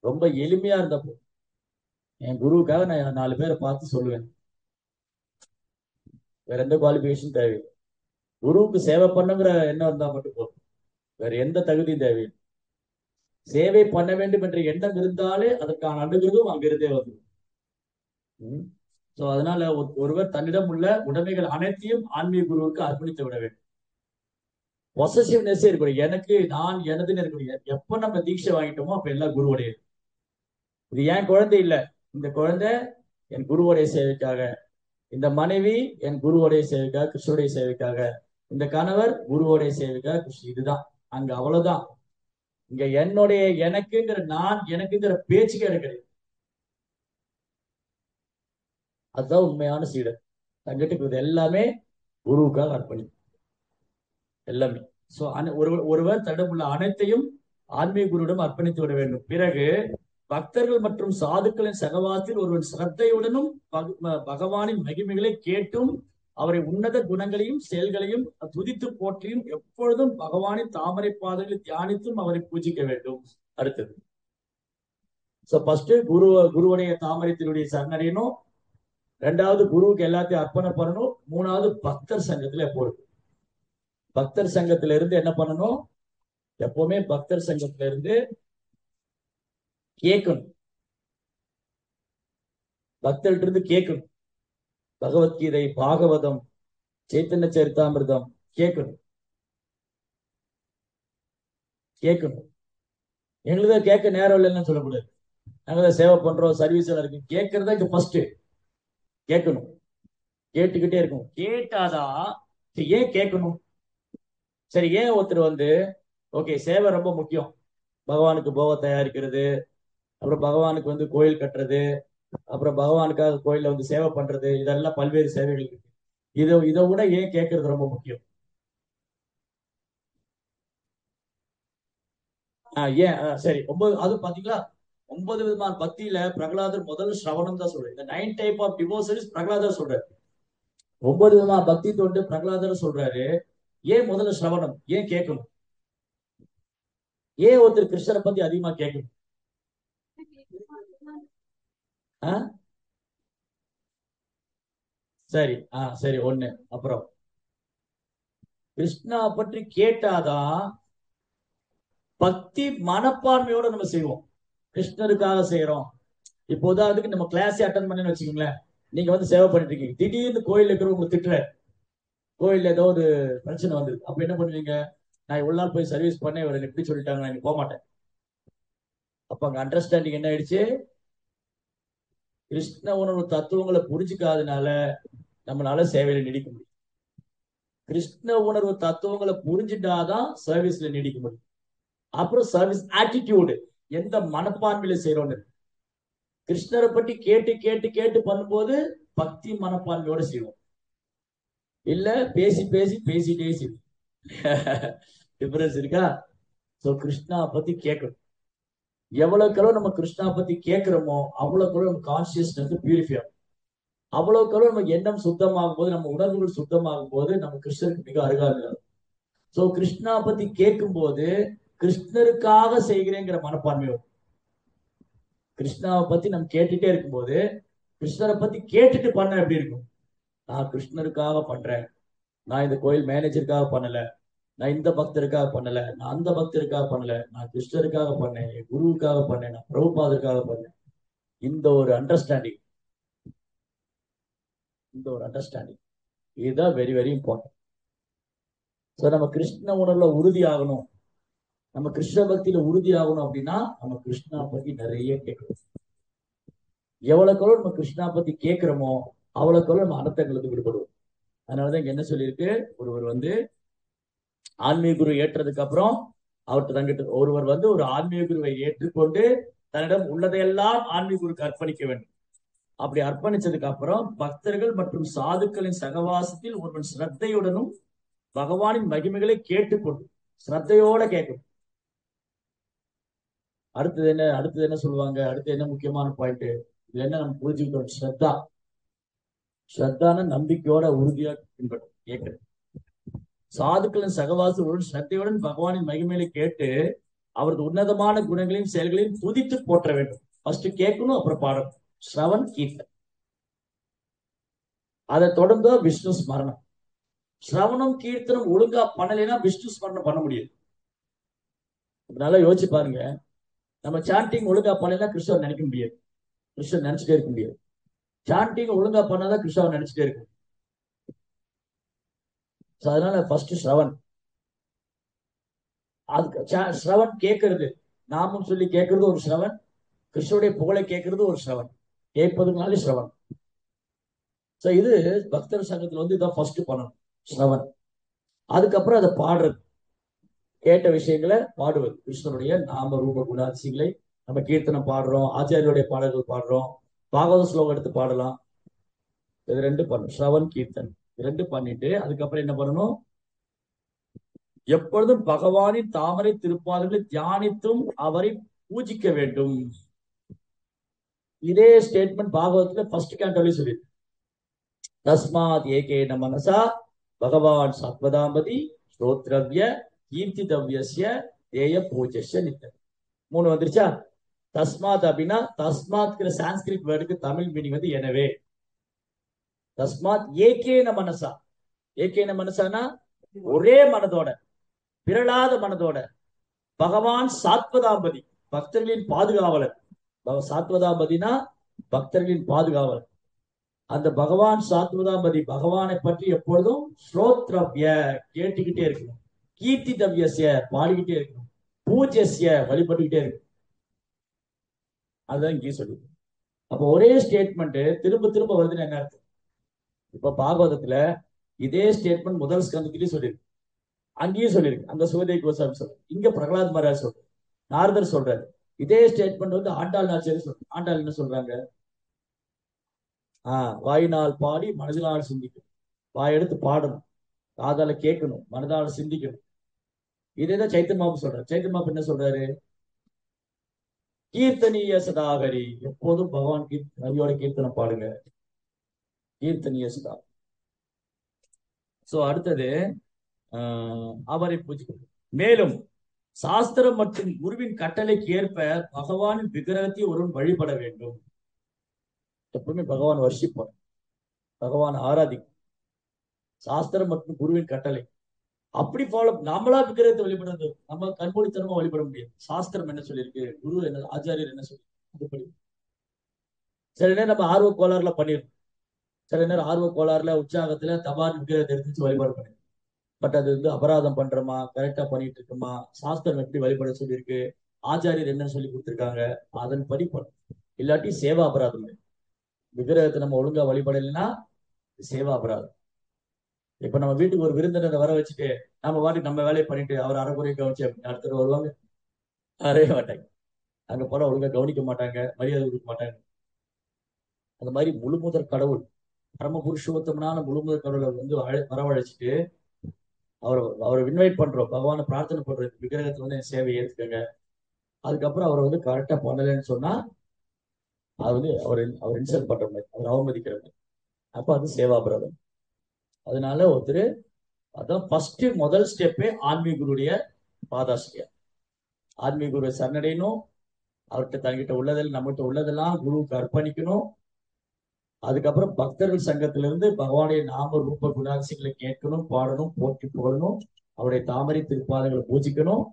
S1: ரொம்ப எளிமையா இருந்தப்போ என் குருவுக்காக நான் 4 பேரை பார்த்து சொல்லுவேன். வேற எந்த குவாலிபிகேஷன் தேவையில்லை. குருவுக்கு சேவை பண்ணுங்கிற எண்ணம் இருந்தா மட்டும் போதும், வேற எந்த தகுதியும் தேவையில்லை. சேவை பண்ண வேண்டும் என்ற எண்ணம் இருந்தாலே அதற்கான அனுகிரகம் அங்கிருந்தே வந்து. சோ அதனால ஒருவர் தன்னிடம் உள்ள உடைமைகள் அனைத்தையும் ஆன்மீக குருவுக்கு அர்ப்பணித்து விட வேண்டும். பொசசிவ்னஸ் இருக்கணும், எனக்கு நான் எனதுன்னு இருக்கணும். எப்ப நம்ம தீட்சை வாங்கிட்டோமோ அப்ப எல்லாம் குருவுடையது. இது ஏன் குழந்தை இல்ல, இந்த குழந்தை என் குருவுடைய சேவைக்காக, இந்த மனைவி என் குருவுடைய சேவைக்காக, கிருஷ்ணனுடைய சேவைக்காக, இந்த கணவர் குருவுடைய சேவைக்காக, கிருஷ்ண, இதுதான் அங்க. அவ்வளவுதான். இங்க என்னுடைய எனக்குங்கிற, நான் எனக்குங்கிற பேச்சுக்கே கிடையாது. அதுதான் உண்மையான சீடர். தங்கிட்டு இருக்கிறது எல்லாமே குருவுக்காக அர்ப்பணி, எல்லாமே. சோ ஒருவர் தன்னிடம் உள்ள அனைத்தையும் ஆன்மீக குருவிடம் அர்ப்பணித்து விட வேண்டும். பிறகு பக்தர்கள் மற்றும் சாதுக்களின் சகவாசத்தில் ஒருவன் சிரத்தையுடனும் பகவானின் மகிமைகளை கேட்டும் அவரை உன்னத குணங்களையும் செயல்களையும் துதித்து போற்றியும் எப்பொழுதும் பகவானின் தாமரை பாதங்களை தியானித்தும் அவரை பூஜிக்க வேண்டும். அடுத்தது, சோ ஃபர்ஸ்ட் குருவுடைய தாமரத்தினுடைய சரணடையணும். 2வது குருவுக்கு எல்லாத்தையும் அர்ப்பணம் பண்ணணும். 3வது பக்தர் சங்கத்துல போடும். பக்தர் சங்கத்துல இருந்து என்ன பண்ணணும், எப்பவுமே பக்தர் சங்கத்துல இருந்து கேட்கணும், பக்தர்கிட்ட இருந்து கேட்கணும். பகவத்கீதை, பாகவதம், சைத்தன்ய சரிதாமிர்தம் கேட்கணும், கேட்கணும். எங்களுக்கு கேட்க நேரம் இல்லைன்னு சொல்லக்கூடாது. நாங்க சேவை பண்றோம், சர்வீஸ் எல்லாம் இருக்கு, கேட்கறதா இங்க ஃபர்ஸ்ட். கேட்கணும், கேட்டுக்கிட்டே இருக்கணும். கேட்டாதான். ஏன் கேட்கணும்? சரி, ஏன் ஒருத்தர் வந்து ஓகே சேவை ரொம்ப முக்கியம், பகவானுக்கு போக தயாரிக்கிறது, அப்புறம் பகவானுக்கு வந்து கோயில் கட்டுறது, அப்புறம் பகவானுக்காக கோயில்ல வந்து சேவை பண்றது, இதெல்லாம் பல்வேறு சேவைகள் இருக்கு. இதை விட ஏன் கேட்கறது ரொம்ப முக்கியம்? ஏன் சரி, 9 அது பாத்தீங்களா, 9 விதமான பக்தியில பிரகலாதர் முதல் சிரவணம் தான் சொல்றாரு. இந்த 9 டைப் ஆஃப் டிவோஷன்ஸ் பிரகலாதர் சொல்றாரு. 9 விதமான பக்தி தொண்டு பிரகலாதர் சொல்றாரு. ஏன் முதல்ல சிரவணம், ஏன் கேட்கணும்? ஏன் ஒருத்தர் கிருஷ்ணரை பத்தி அதிகமா கேட்கணும்? சரி, சரி, ஒண்ணு. அப்புறம் கிருஷ்ணா பற்றி கேட்டாதான் பக்தி மனப்பான்மையோட நம்ம செய்வோம். கிருஷ்ணருக்காக செய்யறோம். இப்போ உதாரணத்துக்கு நம்ம கிளாஸே அட்டன் பண்ணேன்னு வச்சுக்கோங்களேன். நீங்க வந்து சேவை பண்ணிட்டு இருக்கீங்க, திடீர்னு கோயில் இருக்கிறவங்க திட்டுற, கோயில்ல ஏதோ ஒரு பிரச்சனை வந்தது, அப்ப என்ன பண்ணுவீங்க? நான் இவ்வளவு நாள் போய் சர்வீஸ் பண்ணேன், இவர் எப்படி சொல்லிட்டாங்க, நான் போக மாட்டேன். அப்ப அங்க அண்டர்ஸ்டாண்டிங் என்ன ஆயிடுச்சு? கிருஷ்ண உணர்வு தத்துவங்களை புரிஞ்சுக்காதனால நம்மளால சேவையில நீடிக்க முடியும். கிருஷ்ண உணர்வு தத்துவங்களை புரிஞ்சுட்டாதான் சர்வீஸ்ல நீடிக்க முடியும். அப்புறம் சர்வீஸ் ஆட்டிடியூடு, எந்த மனப்பான்மையில செய்யறோம்னு. கிருஷ்ணரை பற்றி கேட்டு கேட்டு கேட்டு பண்ணும்போது பக்தி மனப்பான்மையோட செய்வோம். இல்ல பேசி பேசி பேசிட்டே செய்வோம். டிஃபரன்ஸ் இருக்கா? சோ கிருஷ்ணா பத்தி கேட்கணும். எவ்வளவுக்கு நம்ம கிருஷ்ணா பத்தி கேட்கிறோமோ அவ்வளவுக்கு நம்ம கான்சியஸ்னஸ் பியூரிஃபை ஆகும். அவ்வளவுக்கு நம்ம எண்ணம் சுத்தமாகும் போது, நம்ம உணர்வுகள் சுத்தமாகும் போது நம்ம கிருஷ்ணருக்கு மிக அருகாமையாகும். சோ கிருஷ்ணா பத்தி கேட்கும் போது கிருஷ்ணருக்காக செய்கிறேங்கிற மனப்பான்மை வரும். கிருஷ்ணாவை பத்தி நம்ம கேட்டுட்டே இருக்கும்போது கிருஷ்ணரை பத்தி கேட்டுட்டு பண்ண எப்படி இருக்கும்? நான் கிருஷ்ணருக்காக பண்றேன், நான் இந்த கோயில் மேனேஜருக்காக பண்ணல, நான் இந்த பக்தருக்காக பண்ணல, நான் அந்த பக்தருக்காக பண்ணல, நான் கிருஷ்ணருக்காக பண்ணேன், என் குருவுக்காக பண்ணேன், நான் பிரபுபாதருக்காக பண்ணேன். இந்த ஒரு அண்டர்ஸ்டாண்டிங், இந்த ஒரு அண்டர்ஸ்டாண்டிங் இதுதான் வெரி வெரி இம்பார்ட்டன்ட். ஸோ நம்ம கிருஷ்ண உணர்வுல உறுதி ஆகணும், நம்ம கிருஷ்ண பக்தியில உறுதி ஆகணும் அப்படின்னா நம்ம கிருஷ்ணா பத்தி நிறைய கேட்கணும். எவ்வளவுக்கு நம்ம கிருஷ்ணா பத்தி கேட்கிறோமோ அவ்வளவுக்கு நம்ம அர்த்தங்களுக்கு விடுபடுவோம். அதனாலதான் இங்க என்ன சொல்லியிருக்கு, ஒருவர் வந்து ஆன்மீக குரு ஏற்றதுக்கு அப்புறம் அவர்கிட்ட தங்கிட்டு, ஒருவர் வந்து ஒரு ஆன்மீக குருவை ஏற்றுக்கொண்டு தன்னிடம் உள்ளதையெல்லாம் ஆன்மீக குருக்கு அர்ப்பணிக்க வேண்டும். அப்படி அர்ப்பணிச்சதுக்கு அப்புறம் பக்தர்கள் மற்றும் சாதுக்களின் சகவாசத்தில் ஒருவன் ஸ்ரத்தையுடனும் பகவானின் மகிமைகளை கேட்டுக்கொண்டு ஸ்ரத்தையோட கேட்கணும். அடுத்தது என்ன சொல்லுவாங்க, அடுத்து என்ன முக்கியமான பாயிண்ட் இது என்ன நம்ம புரிஞ்சுக்கிட்டோம்? ஸ்ரத்தா. ஸ்ரத்தான நம்பிக்கையோட உறுதியா பின்பற்றும் கேட்கணும். சாதுக்களின் சகவாசத்துடன் ஸ்ரத்தையுடன் பகவானின் மகிமைகளை கேட்டு அவரது உன்னதமான குணங்களையும் செயல்களையும் துதித்து போற்ற வேண்டும். ஃபர்ஸ்ட் கேட்கணும், அப்புறம் பாடணும். ஸ்ரவன் கீர்த்தன், அதை தொடர்ந்து விஷ்ணு ஸ்மரணம். ஸ்ரவணம் கீர்த்தனம் ஒழுங்கா பண்ணலைன்னா விஷ்ணு ஸ்மரணம் பண்ண முடியாது. நல்லா யோசிச்சு பாருங்க, நம்ம சாண்டிங் ஒழுங்கா பண்ணலைன்னா கிருஷ்ணர் நினைக்க முடியாது, கிருஷ்ணர் நினைச்சிட்டே இருக்க முடியாது. சாண்டிங் ஒழுங்கா பண்ணாதான் கிருஷ்ணர் நினைச்சிட்டே இருக்கும். அதனால ஃபர்ஸ்ட் ஸ்ரவன், அதுக்கு ஸ்ரவன் கேட்கறது, நாமும் சொல்லி கேட்கறது ஒரு ஸ்ரவன், கிருஷ்ணருடைய புகழை கேட்கறது ஒரு ஸ்ரவன், கேட்பதுனாலே ஸ்ரவன். இது பக்தர் சங்கத்துல வந்து இதான் ஃபர்ஸ்ட் பண்ணணும், ஸ்ரவன். அதுக்கப்புறம் அதை பாடுறது, கேட்ட விஷயங்களை பாடுவது. கிருஷ்ணனுடைய நாம ரூப குணாதிசயங்களை நம்ம கீர்த்தனம் பாடுறோம், ஆச்சாரியுடைய பாடல்கள் பாடுறோம், பாகவத ஸ்லோகம் எடுத்து பாடலாம். இது ரெண்டு பண்ணணும், ஸ்ரவன் கீர்த்தன் ரெண்டு பண்ணிட்டு அதுக்கப்புறம் என்ன பண்ணணும்? எப்பொழுதும் பகவானின் தாமரை திருப்பாதங்களை தியானித்தும் அவரை பூஜிக்க வேண்டும். இதே ஸ்டேட்மெண்ட் பாகவதத்துல ஃபர்ஸ்ட் கேண்டோலி சொல்லி, தஸ்மாத் ஏகேன மனசா பகவான் சத்வதாம்பதி ஸ்ரோத்ரவ்ய கீர்த்திதவ்யஸ்ய தேய பூஜ்ய நித்தம். 3 வந்துருச்சா? தஸ்மாத் அப்படின்னா, தஸ்மாத்ங்கிற சான்ஸ்கிரிட் வேர்டுக்கு தமிழ் மீனிங் வந்து எனவே. தஸ்மாத் ஏகேன மனசா, ஏகேன மனசானா ஒரே மனதோட, பிறளாத மனதோட, பகவான் சாத்வதாம்பதி பக்தர்களின் பாதுகாவலர். சாத்வதாம்பதினா பக்தர்களின் பாதுகாவலர். அந்த பகவான் சாத்வதாம்பதி பகவானை பற்றி எப்பொழுதும் ஸ்ரோத்ரவ்ய கேட்டுக்கிட்டே இருக்கணும், கீர்த்திதவ்யஸ்ய பாடிக்கிட்டே இருக்கணும், பூஜ்யஸ்ய வழிபட்டுக்கிட்டே இருக்கணும். அதுதான் இங்கே சொல்லி. அப்ப ஒரே ஸ்டேட்மெண்ட் திரும்ப திரும்ப வருதுன்னு என்ன அர்த்தம்? இப்ப பாகவதத்துல இதே ஸ்டேட்மெண்ட் முதல் ஸ்கந்தத்திலேயே சொல்லியிருக்கு, அங்கேயும் சொல்லியிருக்கு, அந்த சுகதேவ கோசாமி சொல்ற, இங்க பிரகலாத் மகாராஜ் சொல்ற, நாரதர் சொல்றாரு. இதே ஸ்டேட்மெண்ட் வந்து ஆண்டாள் நாச்சியார் சொல்ற. ஆண்டாள் என்ன சொல்றாங்க? வாயினால் பாடி மனதினால் சிந்திக்கணும். வாயெடுத்து பாடணும், காதால கேட்கணும், மனதால சிந்திக்கணும். இதேதான் சைத்தன்மாபு சொல்றாரு. சைத்தன்மாபு என்ன சொல்றாரு? கீர்த்தனீய சதாகரி, எப்போதும் பகவான் ஹரியோட கீர்த்தனம் பாடுங்க, கீர்த்தனீய சதா. அடுத்தது அவரை பூஜிக்கணும். மேலும் சாஸ்திரம் மற்றும் குருவின் கட்டளைக்கு ஏற்ப பகவானின் விக்கிரகத்தை ஒருவன் வழிபட வேண்டும். எப்பவுமே பகவான் வர்ஷிப்பார், பகவான் ஆராதிக்கும். சாஸ்திரம் மற்றும் குருவின் கட்டளை, அப்படி ஃபாலோ நாமளா விக்கிரகத்தை வழிபடுறது நம்ம கண்மூடித்தனமா வழிபட முடியாது. சாஸ்திரம் என்ன சொல்லியிருக்கு, குரு என்ன, ஆச்சாரியர் என்ன சொல்லி அதுபடி. சில நேரம் நம்ம ஆர்வ கோளாறுல பண்ணிருக்கோம். சில நேரம் ஆர்வ கோளாறுல உற்சாகத்துல தபான் விக்கிரகத்தை எடுத்து வழிபாடு பண்ணிருக்கோம். பட் அது அபராதம் பண்றோமா, கரெக்டா பண்ணிட்டு இருக்கோமா, சாஸ்திரம் எப்படி வழிபட சொல்லியிருக்கு, ஆச்சாரியர் என்ன சொல்லி கொடுத்துருக்காங்க, அதன்படி பண்ணும். இல்லாட்டி சேவா அபராதம். விக்கிரகத்தை நம்ம ஒழுங்கா வழிபடலைன்னா சேவா அபராதம். இப்ப நம்ம வீட்டுக்கு ஒரு விருந்தினரை வர வச்சுட்டு நம்ம வாட்டி நம்ம வேலையை பண்ணிட்டு அவர் அரைக்குறையை கவனிச்சு அடுத்த வருவாங்க, அறைய மாட்டாங்க. அங்க போல ஒழுங்கா கவனிக்க மாட்டாங்க, மரியாதை கொடுக்க மாட்டாங்க. அந்த மாதிரி முழுமுதற் கடவுள் பரம புருஷோத்தமனான முழுமுதற் கடவுளை வரவழைச்சிட்டு அவரை இன்வைட் பண்றோம், பகவானை பிரார்த்தனை பண்றோம், விக்கிரகத்துல என் சேவை ஏற்றுக்கங்க. அதுக்கப்புறம் அவரை கரெக்டா பண்ணலன்னு சொன்னா அது அவர் இன்சல்ட் பண்ற மாதிரி, அவர் அவமதிக்கிற மாதிரி. அப்ப அது சேவாபிரதம். அதனால ஒருத்தர் அதான் ஃபர்ஸ்ட் முதல் ஸ்டெப்பே ஆன்மீக குருடைய பாதாசிரியா. ஆன்மீக குருவை சரணடையணும், அவர்கிட்ட தங்கிட்ட உள்ளதில் நம்மகிட்ட உள்ளதெல்லாம் குருவுக்கு அர்ப்பணிக்கணும். அதுக்கப்புறம் பக்தர்கள் சங்கத்திலிருந்து பகவானுடைய நாம ரூப குணாதிசயங்களை கேட்கணும், பாடணும், போற்றி புகழணும், அவருடைய தாமரை திருப்பாதங்களை பூஜிக்கணும்.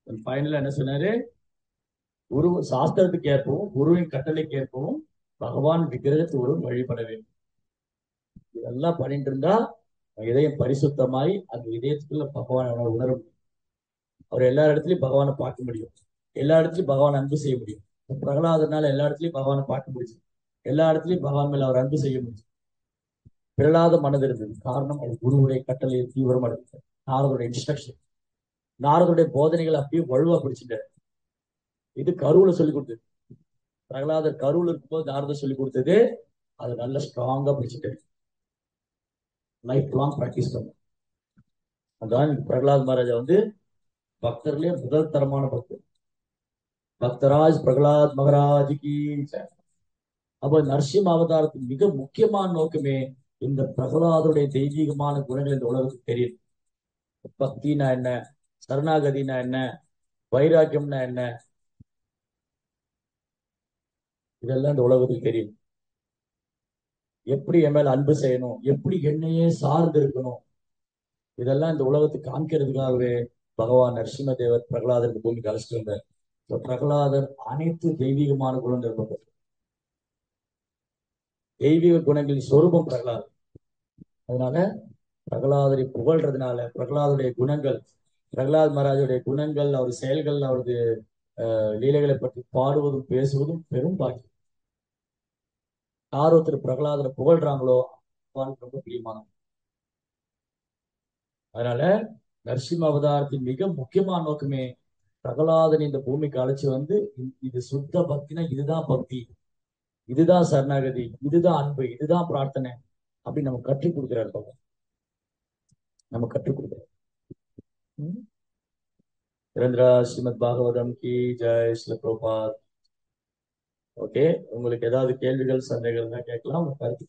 S1: ஃபைனலா என்ன சொன்னாரு, குரு சாஸ்திரத்துக்கு ஏற்பவும் குருவின் கட்டளைக்கு ஏற்பவும் பகவான் விக்கிரகத்து வழிபட வேண்டும். இதெல்லாம் பண்ணிட்டு இருந்தா இதயம் பரிசுத்தமாய் அந்த இதயத்துக்குள்ள பகவானை உணர முடியும். அவர் எல்லா இடத்துலயும் பகவானை பார்க்க முடியும், எல்லா இடத்துலயும் பகவான் அன்பு செய்ய முடியும். பிரகலாதனால எல்லா இடத்துலயும் பகவானை பார்க்க முடியும், எல்லா இடத்துலயும் பகவான் மேல அவர் அன்பு செய்ய முடியும். பிரகலாத மனது இருந்தது, காரணம் அவர் குருவுடைய கட்டளையை தீவிரமா இருந்தது. நாரதுடைய இன்ஸ்ட்ரக்ஷன், நாரதுடைய போதனைகள் அப்படியே வலுவா பிடிச்சிட்டாரு. இது கருவுல சொல்லி கொடுத்தது. பிரகலாதர் கருவுல இருக்கும்போது நாரதர் சொல்லி கொடுத்தது அது நல்ல ஸ்ட்ராங்கா பிடிச்சிட்டாரு. லைஃப் லாங் பிராக்டிஸ் பண்ணும். அதான் பிரகலாத் மகாராஜா பக்தர்களே முதல் தரமான பக்தர். பக்தராஜ் பிரகலாத் மகாராஜ் கி. அப்ப நரசிம்ம அவதாரத்தின் மிக முக்கியமான நோக்கமே இந்த பிரகலாதுடைய தெய்வீகமான குணங்கள் இந்த உலகத்துக்கு தெரியும். பக்தினா என்ன, சரணாகதினா என்ன, வைராக்கியம்னா என்ன, இதெல்லாம் இந்த உலகத்துக்கு தெரியும். எப்படி என் மேல அன்பு செய்யணும், எப்படி என்னையே சார்ந்து இருக்கணும், இதெல்லாம் இந்த உலகத்துக்கு காமிக்கிறதுக்காகவே பகவான் நரசிம்ம தேவர் பிரகலாதருக்கு பூமிக்கு அழைச்சிட்டு வந்தார். பிரகலாதர் அனைத்து தெய்வீகமான குணங்கள் கொண்டவர். தெய்வீக குணங்களின் சொரூபம் பிரகலாதர். அதனால பிரகலாதரை புகழ்றதுனால பிரகலாதுடைய குணங்கள், பிரகலாத் மகாராஜுடைய குணங்கள், அவர் செயல்கள், அவரது லீலைகளை பற்றி பாடுவதும் பேசுவதும் பெரும் பாக்கியம். யார் ஒருத்தர் பிரகலாதரை புகழ்றாங்களோ ரொம்ப பிரியமானவங்க. அதனால நரசிம்ம அவதாரத்தின் மிக முக்கியமான நோக்கமே பிரகலாதன் இந்த பூமிக்கு அழைச்சு இது சுத்த பக்தினா இதுதான் பக்தி, இதுதான் சரணாகதி, இதுதான் அன்பு, இதுதான் பிரார்த்தனை அப்படின்னு நம்ம கற்றுக் கொடுக்கிறார். நம்ம கற்றுக் கொடுக்கிறோம். ஸ்ரீமத் பாகவதம் கி ஜெய். ஸ்ரீல பிரபுபாத். ஓகே, உங்களுக்கு ஏதாவது கேள்விகள் சந்தேகங்கள் கேட்கலாம், கருத்து